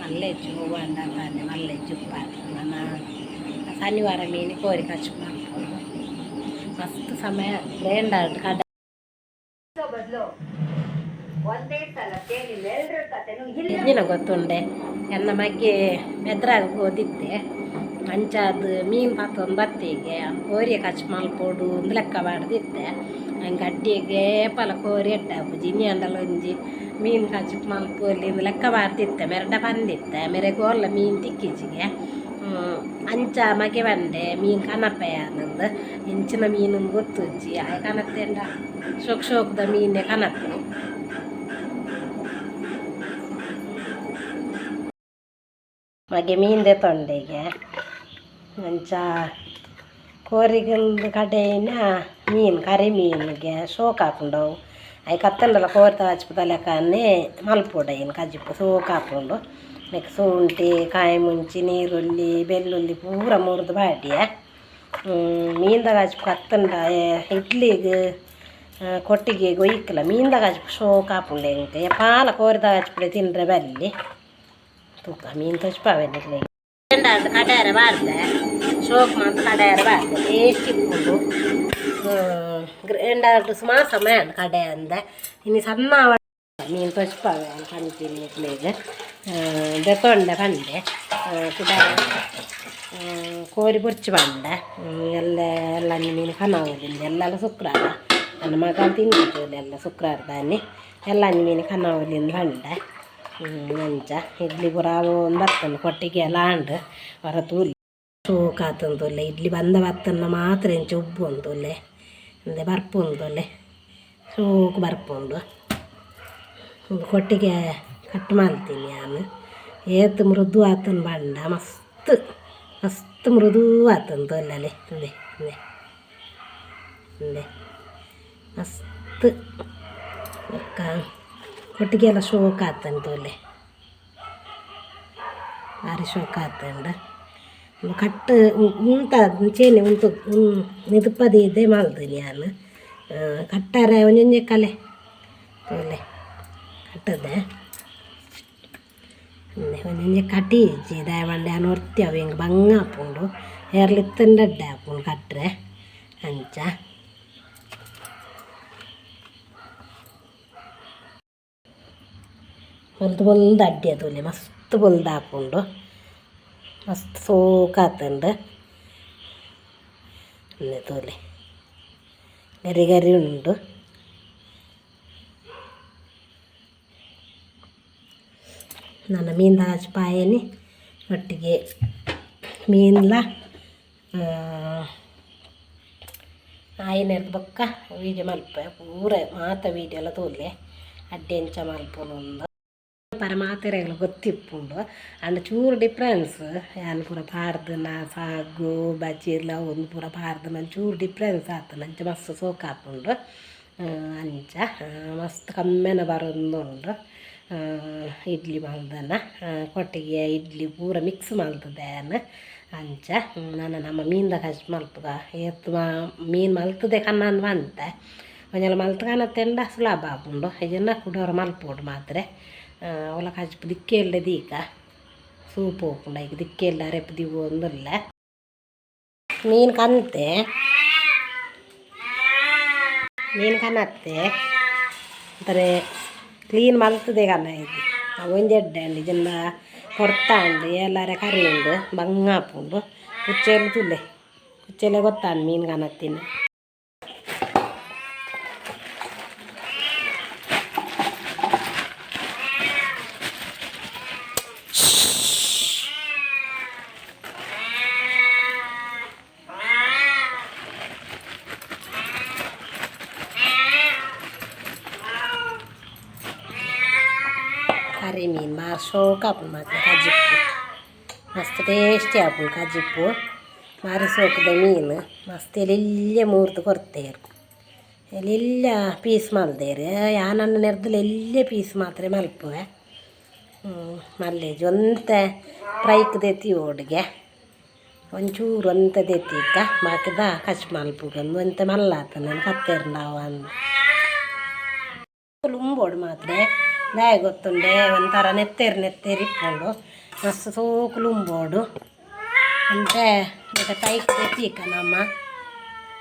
ಮಲ್ಲೆಜ್ಜು ಬಂಡ ಬಾನೆ ಮಲ್ಲೆಜ್ಜು ಉಪ್ಪಾತು ನಾನು ಶನಿವಾರ ಮೀನು ಕೋರಿ ಖರ್ಚು ಮಾಡ್ಕೊಂಡು ಮಸ್ತ್ ಸಮಯ ಗ್ರೈಂಡರ್ ಕಡ ಹಿಂದಿನ ಗೊತ್ತುಂಡೆ ಎನ್ನ ಮಗ್ಗೆ ಬೆದ್ರಾಗ ಓದಿದ್ದೆ ಅಂಚಾದ ಮೀನು ಪಾತೊಂದು ಬತ್ತಿಗೆ ಕೋರಿಯ ಕಚ್ಚ ಮಲ್ಪೋಡು ಒಂದು ಲೆಕ್ಕ ಬಾಡ್ದಿದ್ದೆ ಹಂಗೆ ಅಡ್ಡಿಗೆ ಪಲ ಕೋರಿ ಎಡ್ಡಾಪು ಜಿನಿ ಅಂಡಲ್ಲ ಒಂಜಿ ಮೀನು ಕಚ್ಚ ಮಲ್ಪೋಲಿ ಒಂದು ಲೆಕ್ಕ ಬಾಡ್ದಿತ್ತೆ ಮೆರಡ ಬಂದಿತ್ತೆ ಮೆರೆಗೋಲ್ಲ ಮೀನು ತಿಕ್ಕಿಜಿಗೆ ಅಂಚ ಮಗೆ ಬಂಡೆ ಮೀನು ಕನಪೆಯ ಅನ್ನಂದು ಇಂಚಿನ ಮೀನು ಗೊತ್ತುಜ್ಜಿ ಆ ಕನತ್ತೆಂಡ ಶೋಕದ ಮೀನೇ ಕನಪು ಮಗೆ ಮೀನ್ದೆ ತೊಂಡೆಗೆ ಅಂಚ ಕೋರಿಗೊಂದು ಕಡೆಯಿನ ಮೀನು ಕರಿ ಮೀನಿಗೆ ಶೋಕ್ ಹಾಕೊಂಡವು ಅವು ಕತ್ತಂಡಲ್ಲ ಕೋರ್ತ ಹಚ್ಪದಲೆಕ್ಕನ್ನೇ ಮಲ್ಪೊಡಯ್ಯನು ಕಜ್ಜಿಪ್ಪು ಸೋಕ್ ಹಾಕೊಂಡು ನೆಕ್ ಶುಂಠಿ ಕಾಯಿ ಮುಂಚಿ ನೀರುಳ್ಳಿ ಬೆಳ್ಳುಳ್ಳಿ ಪೂರ ಮುರಿದು ಬಾಡಿಯ ಮೀನ್ದಾಗ ಹಚ್ಪು ಕತ್ತಂಡ ಇಡ್ಲಿಗೆ ಕೊಟ್ಟಿಗೆ ಗೊಯ್ಕಲ್ಲ ಮೀನ್ದಾಗ ಹಚ್ಪು ಶೋಕ್ ಹಾಕೊಂಡೆ ಇಂಕ ಪಾಲ ಕೋರಿದಾಗ ಹಚ್ಪಡೆ ತಿಂದರೆ ಬಲ್ಲಿ ತೂಕ ಮೀನು ತಚ್ಪಾವೆನಿಲ್ಲ ಎಂಡಾಡು ಕಡಾರ ಬಾರ್ದೆ ಶೋಕ್ ಮಾತ್ರ ಕಡಾರ ಬಾರ್ದೆ ಟೇಸ್ಟ್ ಇಟ್ಕೊಂಡು ಎಂಡಾಡು ಸುಮಾರು ಸಮಯ ಕಡೆ ಅಂದೆ ಇನ್ನು ಸಣ್ಣ ಮೀನು ತಚ್ಪಾವೆ ಕಂತೀನಿ ಇಟ್ಲಿಗೆ ಬೆತ್ತೊಂಡೆ ಬಂಡೆ ಕುಡ ಕೋರಿ ಬುರ್ಚಿ ಬಂಡೆ ಎಲ್ಲ ಮೀನು ಕನಾವಲಿಂದ ಎಲ್ಲೆಲ್ಲ ಶುಕ್ರವಾರ ನನ್ನ ಮಗ ತಿಂದಿತ್ತು ಎಲ್ಲ ಶುಕ್ರವಾರ ದಾನಿ ಎಲ್ಲ ಮೀನು ಕನಾವಲಿಂದ ಬಂಡೆ ಮಂಚ ಇಡ್ಲಿ ಪುರ ಒಂದು ಬತ್ತನ್ನು ಕೊಟ್ಟಿಗೆ ಎಲ್ಲ ಅಂಡು ಹೊರ ತೂಲಿ ಶೋಕ್ ಆತಂತೊಲ್ಲೆ ಇಡ್ಲಿ ಬಂದ ಬತ್ತನ್ನು ಮಾತ್ರ ಇಂಚ ಉಬ್ಬು ಅಂತೊಲ್ಲೆ ಅಂದರೆ ಬರ್ಪುಂದೊಲ್ಲೆ ಶೋಕ್ ಬರ್ಪುಂಡು ಒಂದು ಕೊಟ್ಟಿಗೆ ಕಟ್ ಮಾಡ್ತೀನಿ ನಾನು ಏತು ಮೃದು ಆತನ ಬಂಡ ಮಸ್ತ್ ಮೃದು ಆತಂತೊಲ್ಲಲ್ಲಿ ಹಿಂದೆ ಹಿಂದೆ ಹಿಂದೆ ಮಸ್ತ್ ಅಕ್ಕ ಕೊಟ್ಟಿಗೆ ಎಲ್ಲ ಶೋಕ್ ಆತಂತೊಲ್ಲೆ ಭಾರಿ ಶೋಕ್ ಆತಂಡ ಕಟ್ಟು ಉಂಟ ಚೇನೆ ಉಂಟು ನಿದುಪದಿ ಇದೆ ಮಾಡ್ತೀನಿ ನಾನು ಕಟ್ಟಾರೆ ಒಂಜೊಂಜೆ ಕಲೆ ತೋಲೆ ಕಟ್ಟದೆ ಒಂಜೊಂಜೆ ಕಟಿ ಇಜ್ಜಿ ದಯವಂಡೆ ಅನೊರ್ತಿ ಅವು ಹಿಂಗೆ ಬಂಗ ಹಾಕೊಂಡು ಏರ್ಲಿತ್ತಂಡ ಅಡ್ಡೆ ಹಾಕೊಂಡು ಕಟ್ಟರೆ ಅಂಚ ಹೊಲ್ದು ಅಡ್ಡಿ ಅದೊಲೆ ಮಸ್ತ್ ಹೊಲ್ದು ಹಾಕ್ಕೊಂಡು ಮಸ್ತ್ ಸೋಕ್ ಆತಂಡು ತೋಲೆ ಗರಿ ಗರಿ ಉಂಡು ನನ್ನ ಮೀನು ಹಚ್ಪಾಯನಿ ಒಟ್ಟಿಗೆ ಮೀನ್ಲ ಆಯಿನೆರ್ದು ಬೊಕ್ಕ ವೀಡಿಯೋ ಮಲ್ಪ ಪೂರ ಮಾತ ವೀಡಿಯೋ ಎಲ್ಲ ತೋಲೆ ಅಡ್ಡಿ ಎಂಚ ಮಲ್ಪೊಂದು ಪರಮಾತೆರೆಗಳು ಗೊತ್ತಿಪ್ಪುಂಡು ಅಂಡ್ ಚೂರು ಡಿಫ್ರೆನ್ಸ್ ಯಾನ್ ಪೂರ ಪಾಡ್ದನ ಸಾಗು ಬಜ್ಜಿ ಎಲ್ಲ ಒಂದು ಪೂರ ಪಾಡ್ದನ ಚೂರು ಡಿಫ್ರೆನ್ಸ್ ಆತನ ಅಂಚ ಮಸ್ತ್ ಸೋಕ್ ಹಾಕೊಂಡು ಅಂಚ ಮಸ್ತ್ ಕಮ್ಮೆನ ಬರೋದುಂಡು ಇಡ್ಲಿ ಮಲ್ದನ ಕೊಟ್ಟಿಗೆ ಇಡ್ಲಿ ಪೂರ ಮಿಕ್ಸ್ ಮಲ್ತದೆ ಅಂಚ ನಾನು ನಮ್ಮ ಮೀನ್ದಾಗ ಹಚ್ಚಿ ಮಲ್ಪುಗ ಎತ್ತು ಮೀನು ಮಲ್ತದೆ ಕಣ್ಣಂದು ಬಂತೆ ಒಂಜೆಲ್ಲ ಮಲ್ತ್ಕನತ್ತೆಂಡ ಸುಲಭ ಆಪುಂಡು ಇದನ್ನು ಕುಡೋರು ಮಲ್ಪೋಡು ಮಾತ್ರ ಅವಳ ಹಚ್ಚಿ ದಿಕ್ಕೆ ಇಲ್ಲದೆ ದೀಕ ಸೂಪ್ ಹೋಗ್ಕೊಂಡು ಈಗ ದಿಕ್ಕೆ ಇಲ್ಲ ರೆಪ್ಪು ದಿವು ಒಂದಿಲ್ಲ ಮೀನು ಕನ್ನತ್ತೆ ಅಂತಾರೆ ಕ್ಲೀನ್ ಮಲ್ತದೆ ಕನ್ನ ಇದು ಒಂಜೆಡ್ಡೆ ಅಂಡಿ ಇದನ್ನು ಕೊಡ್ತಾಂಡು ಎಲ್ಲಾರ ಕರಿ ಉಂಡು ಬಂಗ ಹಾಪುಂಡು ಕುಚ್ಚೆಲ್ಲ ತುಲ್ಲೆ ಕುಚ್ಚೆಲ್ಲ ಗೊತ್ತಾಂಡು ಮೀನು ಕನ್ನತ್ತಿನ ಕರಿ ಮೀನು ಮಾರು ಶೋಕ್ ಆಪುಂಡು ಮಾತ್ರ ಕಜ್ಜಿಪ್ಪು ಮಸ್ತ್ ಟೇಸ್ಟಿ ಆಪುಂಡು ಕಜ್ಜಿಪ್ಪು ಮಾರಿ ಸೋಕದ ಮೀನು ಮಸ್ತ್ ಎಲ್ಲೆಲ್ಲ ಮೂರ್ದು ಕೊರ್ತೇರು ಎಲ್ಲೆಲ್ಲ ಪೀಸ್ ಮಲ್ದೇರು ಯಾನನ್ನು ನೆರ್ದಲ್ಲಿ ಎಲ್ಲೇ ಪೀಸ್ ಮಾತ್ರ ಮಲ್ಪುವೆ ಮಲ್ಲೇಜ್ ಒಂತೆ ಫ್ರೈಕ್ ದೆತ್ತಿ ಓಡಿಗೆ ಒಂಚೂರು ಒಂತ ದೆತ್ತಿಕ್ಕ ಬಾಕಿದ ಕಚ್ ಮಲ್ಪುಗಂದು ಒಂತೆ ಮಲ್ಲಾತ ನಾನು ಕತ್ತೇರ್ನಾವ ಅಂದು ಉಂಬೋಡು ಮಾತ್ರ ದಾಯ ಗೊತ್ತುಂಡೆ ಒಂಥರ ನೆತ್ತೇರಿಪ್ಕೊಂಡು ಮಸ್ತ್ ಸೋಕುಲು ಉಂಬೋಡು ಅಂತೆ ಮತ್ತೆ ಫ್ರೈಕ್ ದೆತ್ತಿಕ್ಕ ನಮ್ಮ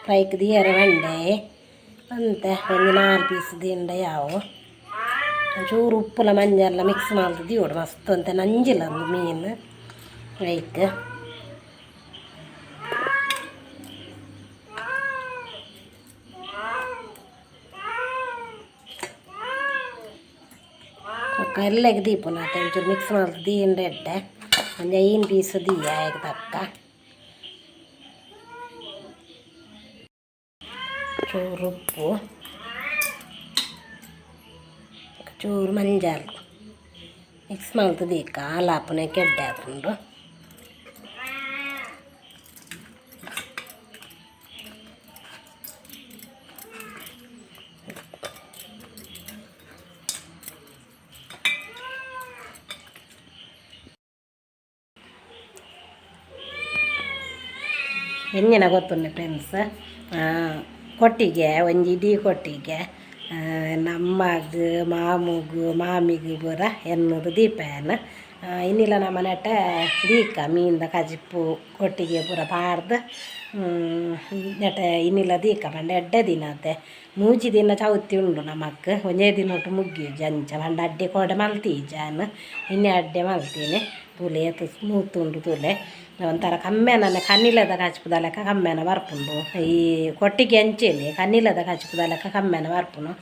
ಫ್ರೈಕ್ ದಿಯರೆ ಬಂಡೆ ಅಂತೆ ಒಂದು 4 ಪೀಸ್ ದಿಂಡ ಯಾವು ಚೂರು ಉಪ್ಪುಲ ಮಂಜೆಲ್ಲ ಮಿಕ್ಸ್ ಮಾಡ್ದು ದೀವಡು ಮಸ್ತ್ ಅಂತ ನಂಜಿಲ್ಲ ಒಂದು ಮೀನು ಲೈಕ್ ಎಲ್ಲಗೆ ದೀಪನ ಒಂಚೂರು ಮಿಕ್ಸ್ ಮಾಡ್ದು ದೀಂಡ ಎಡ್ಡೆ ಒಂದು 5 ಪೀಸ್ ದೀಯ ಹೇಗೆ ತಕ್ಕ ಚೂರು ಉಪ್ಪು ಚೂರು ಮಂಜಾಲು ಮಿಕ್ಸ್ ಮಾಡ್ತದೆ ಈಗ ಹಾಲಾಪನೆ ಕೆಡ್ಡೆ ಹಾಕೊಂಡು ಎಂಜಿನ ಗೊತ್ತುಂಡೆ ಫ್ರೆಂಡ್ಸ್ ಕೊಟ್ಟಿಗೆ ಒಂಜಿ ಇಡೀ ಕೊಟ್ಟಿಗೆ ನಮ್ಮಗ ಮಾಮುಗು ಮಾಮಿಗು ಪೂರ ಎನ್ನುದು ದೀಪನ ಇನ್ನಿಲ್ಲ ನಮ್ಮ ನೆಟ್ಟ ದೀಕ ಮೀನ್ದ ಕಜಿಪ್ಪು ಕೊಟ್ಟಿಗೆ ಪೂರ ಪಾಡ್ದು ನೆಟ್ಟ ಇನ್ನಿಲ್ಲ ದೀಕ ಪಂಡ ಎಡ್ಡೆ ದಿನ ಅತ್ತೆ 3 ದಿನ ಚೌತಿ ಉಂಡು ನಮಕ್ ಒಂದೇ ದಿನ ಒಟ್ಟು ಮುಗ್ಗಿ ಜಂಚ ಪಂಡ ಅಡ್ಡೆ ಕೋಡೆ ಮಲ್ತೀಜಾನು ಇನ್ನೇ ಅಡ್ಡೆ ಮಲ್ತೀನಿ ತುಲೆ ಸ್ಮೂತ್ ಉಂಡು ತುಲೆ ಒಂಥರ ಕಮ್ಮೆನ ಕಣ್ಣಿಲ್ಲದ ಕಾಚಿಪುದ ಲೆಕ್ಕ ಕಮ್ಮೆನ ಬರ್ಪುಂಡು ಈ ಕೊಟ್ಟಿಗೆ ಅಂಚೆಲಿ ಕಣ್ಣಿಲ್ಲದ ಕಾಚಿಪುದ ಲೆಕ್ಕ ಕಮ್ಮೆನ ಬರ್ಪುನು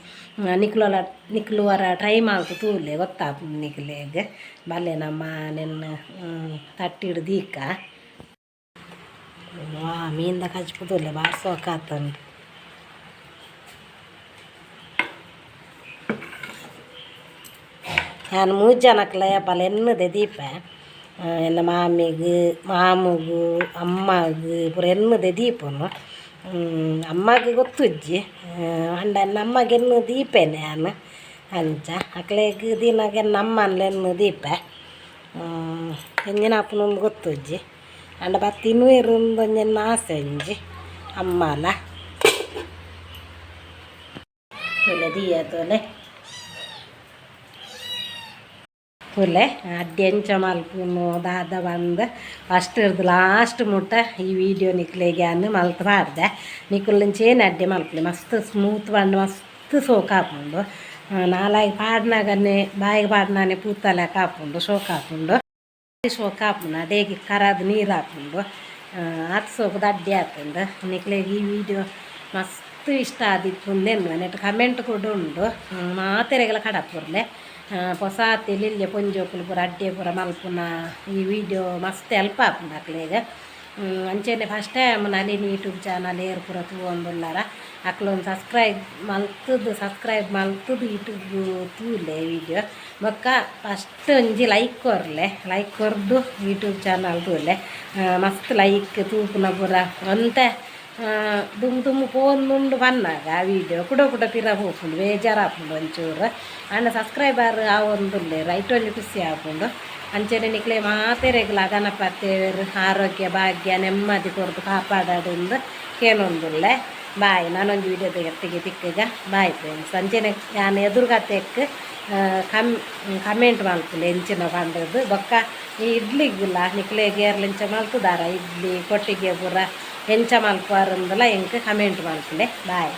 ನಿಕ್ಲುವರ ಟ್ರೈ ಮಾಡ್ತು ತೂಲೆ ಗೊತ್ತಾಪು ನಿಕ್ಲೆಗೆ ಬಲ್ಲೆ ನಮ್ಮ ನೆನ್ನ ತಟ್ಟಿಡು ದೀಕ ವಾ ಮೀನ್ದ ಕಾಚಿಪುದೂಲೆ ಭಾಳ ಸೋಕಾತಂಡು ನಾನು 3 ಜನಕ್ಲ ಬಲ ಎನ್ನದೆ ದೀಪ ಎನ್ನ ಮಾಮಿಗು ಮಾಮುಗು ಅಮ್ಮಗು ಪೂರ ಎನ್ನದೆ ದೀಪನು ಅಮ್ಮಗೆ ಗೊತ್ತುಜ್ಜಿ ಅಂಡ ನಮ್ಮಗೆ ಎನ್ನು ದೀಪೇನೆ ನಾನು ಅಂಚ ಅಕ್ಲೆಗ್ ದಿನಗೆ ನಮ್ಮನ್ಲ ಎನ್ನು ದೀಪ ಎಂಜಿನ ಅಪ್ಪನೊಂದು ಗೊತ್ತುಜ್ಜಿ ಅಂಡ ಬತ್ತು ಇನ್ನೂರೊಂದು ಒಂಜೆನ್ನ ಆಸೆ ಒಂಜಿ ಅಮ್ಮಲ ತೊಲೆ ದೀಯ ತೊಲೆ ತುಲೆ ಅಡ್ಡಿ ಎಂಚ ಮಲ್ಪುನು ದಾದ ಬಂದು ಫಸ್ಟ್ ಹಿಡ್ದು ಲಾಸ್ಟ್ ಮುಟ್ಟ ಈ ವಿಡಿಯೋ ನಿಕ್ಲೆಗೆ ಅನ್ನು ಮಲ್ತು ಪಾಡ್ದೆ ನಿಕ್ಕುಲಿಂಚೇನು ಅಡ್ಡೆ ಮಲ್ಪಲಿ ಮಸ್ತ್ ಸ್ಮೂತ್ ಬಂದು ಮಸ್ತ್ ಸೋಕು ಹಾಕೊಂಡು ನಾಲಾಗಿ ಪಾಡ್ನಾಗನ್ನೇ ಬಾಯಿಗೆ ಪಾಡ್ನಾನೆ ಪೂತಲೆಕ್ಕ ಹಾಕೊಂಡು ಸೋಕು ಹಾಕೊಂಡು ಸೋಕು ಹಾಕೊಂಡು ಅಡೇಗೆ ಕರಾದ ನೀರು ಹಾಕೊಂಡು ಅದು ಸೋಕು ಅಡ್ಡಿ ಹಾಕೊಂಡು ನಿಕ್ಲೆಗೆ ಈ ವಿಡಿಯೋ ಮಸ್ತ್ ಇಷ್ಟ ಆದಿತ್ತು ನೆಟ್ಟು ಕಮೆಂಟ್ ಕೂಡ ಉಂಡು ಮಾತೆರೆಗೆಲ್ಲ ಕಡಪುರ್ಲೆ ಹೊಸ ತಿಳಿಲ್ಯ ಪೊಂಜೋಕುಲು ಪೂರ ಅಡ್ಡೆ ಪೂರ ಮಲ್ಪುನ ಈ ವಿಡಿಯೋ ಮಸ್ತ್ ಹೆಲ್ಪ್ ಆಪುಂಡು ಅಕ್ಲೆಗೆ ಅಂಚೆನೆ first time Nalini YouTube channel air ಪೂರ ತೂವೊಂದುಲ್ಲಾರ ಅಕ್ಲೊಂದು ಸಬ್ಸ್ಕ್ರೈಬ್ ಮಲ್ತುದು ಯೂಟ್ಯೂಬ್ ತೂಲೆ ವಿಡಿಯೋ ಬೊಕ್ಕ ಫಸ್ಟ್ ಒಂಜಿ ಲೈಕ್ ಕೊರ್ದು ಯೂಟ್ಯೂಬ್ ಚಾನಲ್ ತೂಲೆ ಮಸ್ತ್ ಲೈಕ್ ತೂಪುನ ಪೂರ ಒಂತೆ ದುಮ್ಮು ಪೋಂದುಂಡು ಬನ್ನಾಗ ವಿಡಿಯೋ ಕುಡ ಪಿರ ಹೋಗ್ಕೊಂಡು ಬೇಜಾರಾಪುಂಡು ಒಂಚೂರು ಅಂಡ ಸಬ್ಸ್ಕ್ರೈಬರ್ ಆ ಒಂದುಲ್ಲೆ ರೈಟ್ ಒಂಜಿ ಖುಷಿ ಆಪುಂಡು ಅಂಚನೆ ನಿಕ್ಲೆ ಮಾತೆರೆಗ್ಲ ಗಣಪತಿಯರು ಆರೋಗ್ಯ ಭಾಗ್ಯ ನೆಮ್ಮದಿ ಕೊರ್ದು ಕಾಪಾಡೋದು ಕೇನೊಂದುಲ್ಲೆ ಬಾಯ್ ನಾನೊಂದು ವಿಡಿಯೋ ತೆಗೆ ತಿಕ್ಕಗ ಬಾಯ್ ಫ್ರೆಂಡ್ಸ್ ಅಂಚನೆ ನಾನು ಎದುರುಗತೆಕ್ಕೆ ಕಮೆಂಟ್ ಮಲ್ಪುಲೆ ಎಂಚಿನ ಪಂಡದು ಬೊಕ್ಕ ಈ ಇಡ್ಲಿಗಿಲ್ಲ ನಿಕ್ಲೆಗೆ ಏರ್ಲೆಂಚ ಮಲ್ತುದಾರ ಇಡ್ಲಿ ಕೊಟ್ಟಿಗೆ ಪೂರ ಎಂಚ ಮಲ್ಪಾರಂದಲ್ಲ ಎಂಕ್ ಕಮೆಂಟ್ ಮಲ್ಪುಲೆ ಬಾಯ್.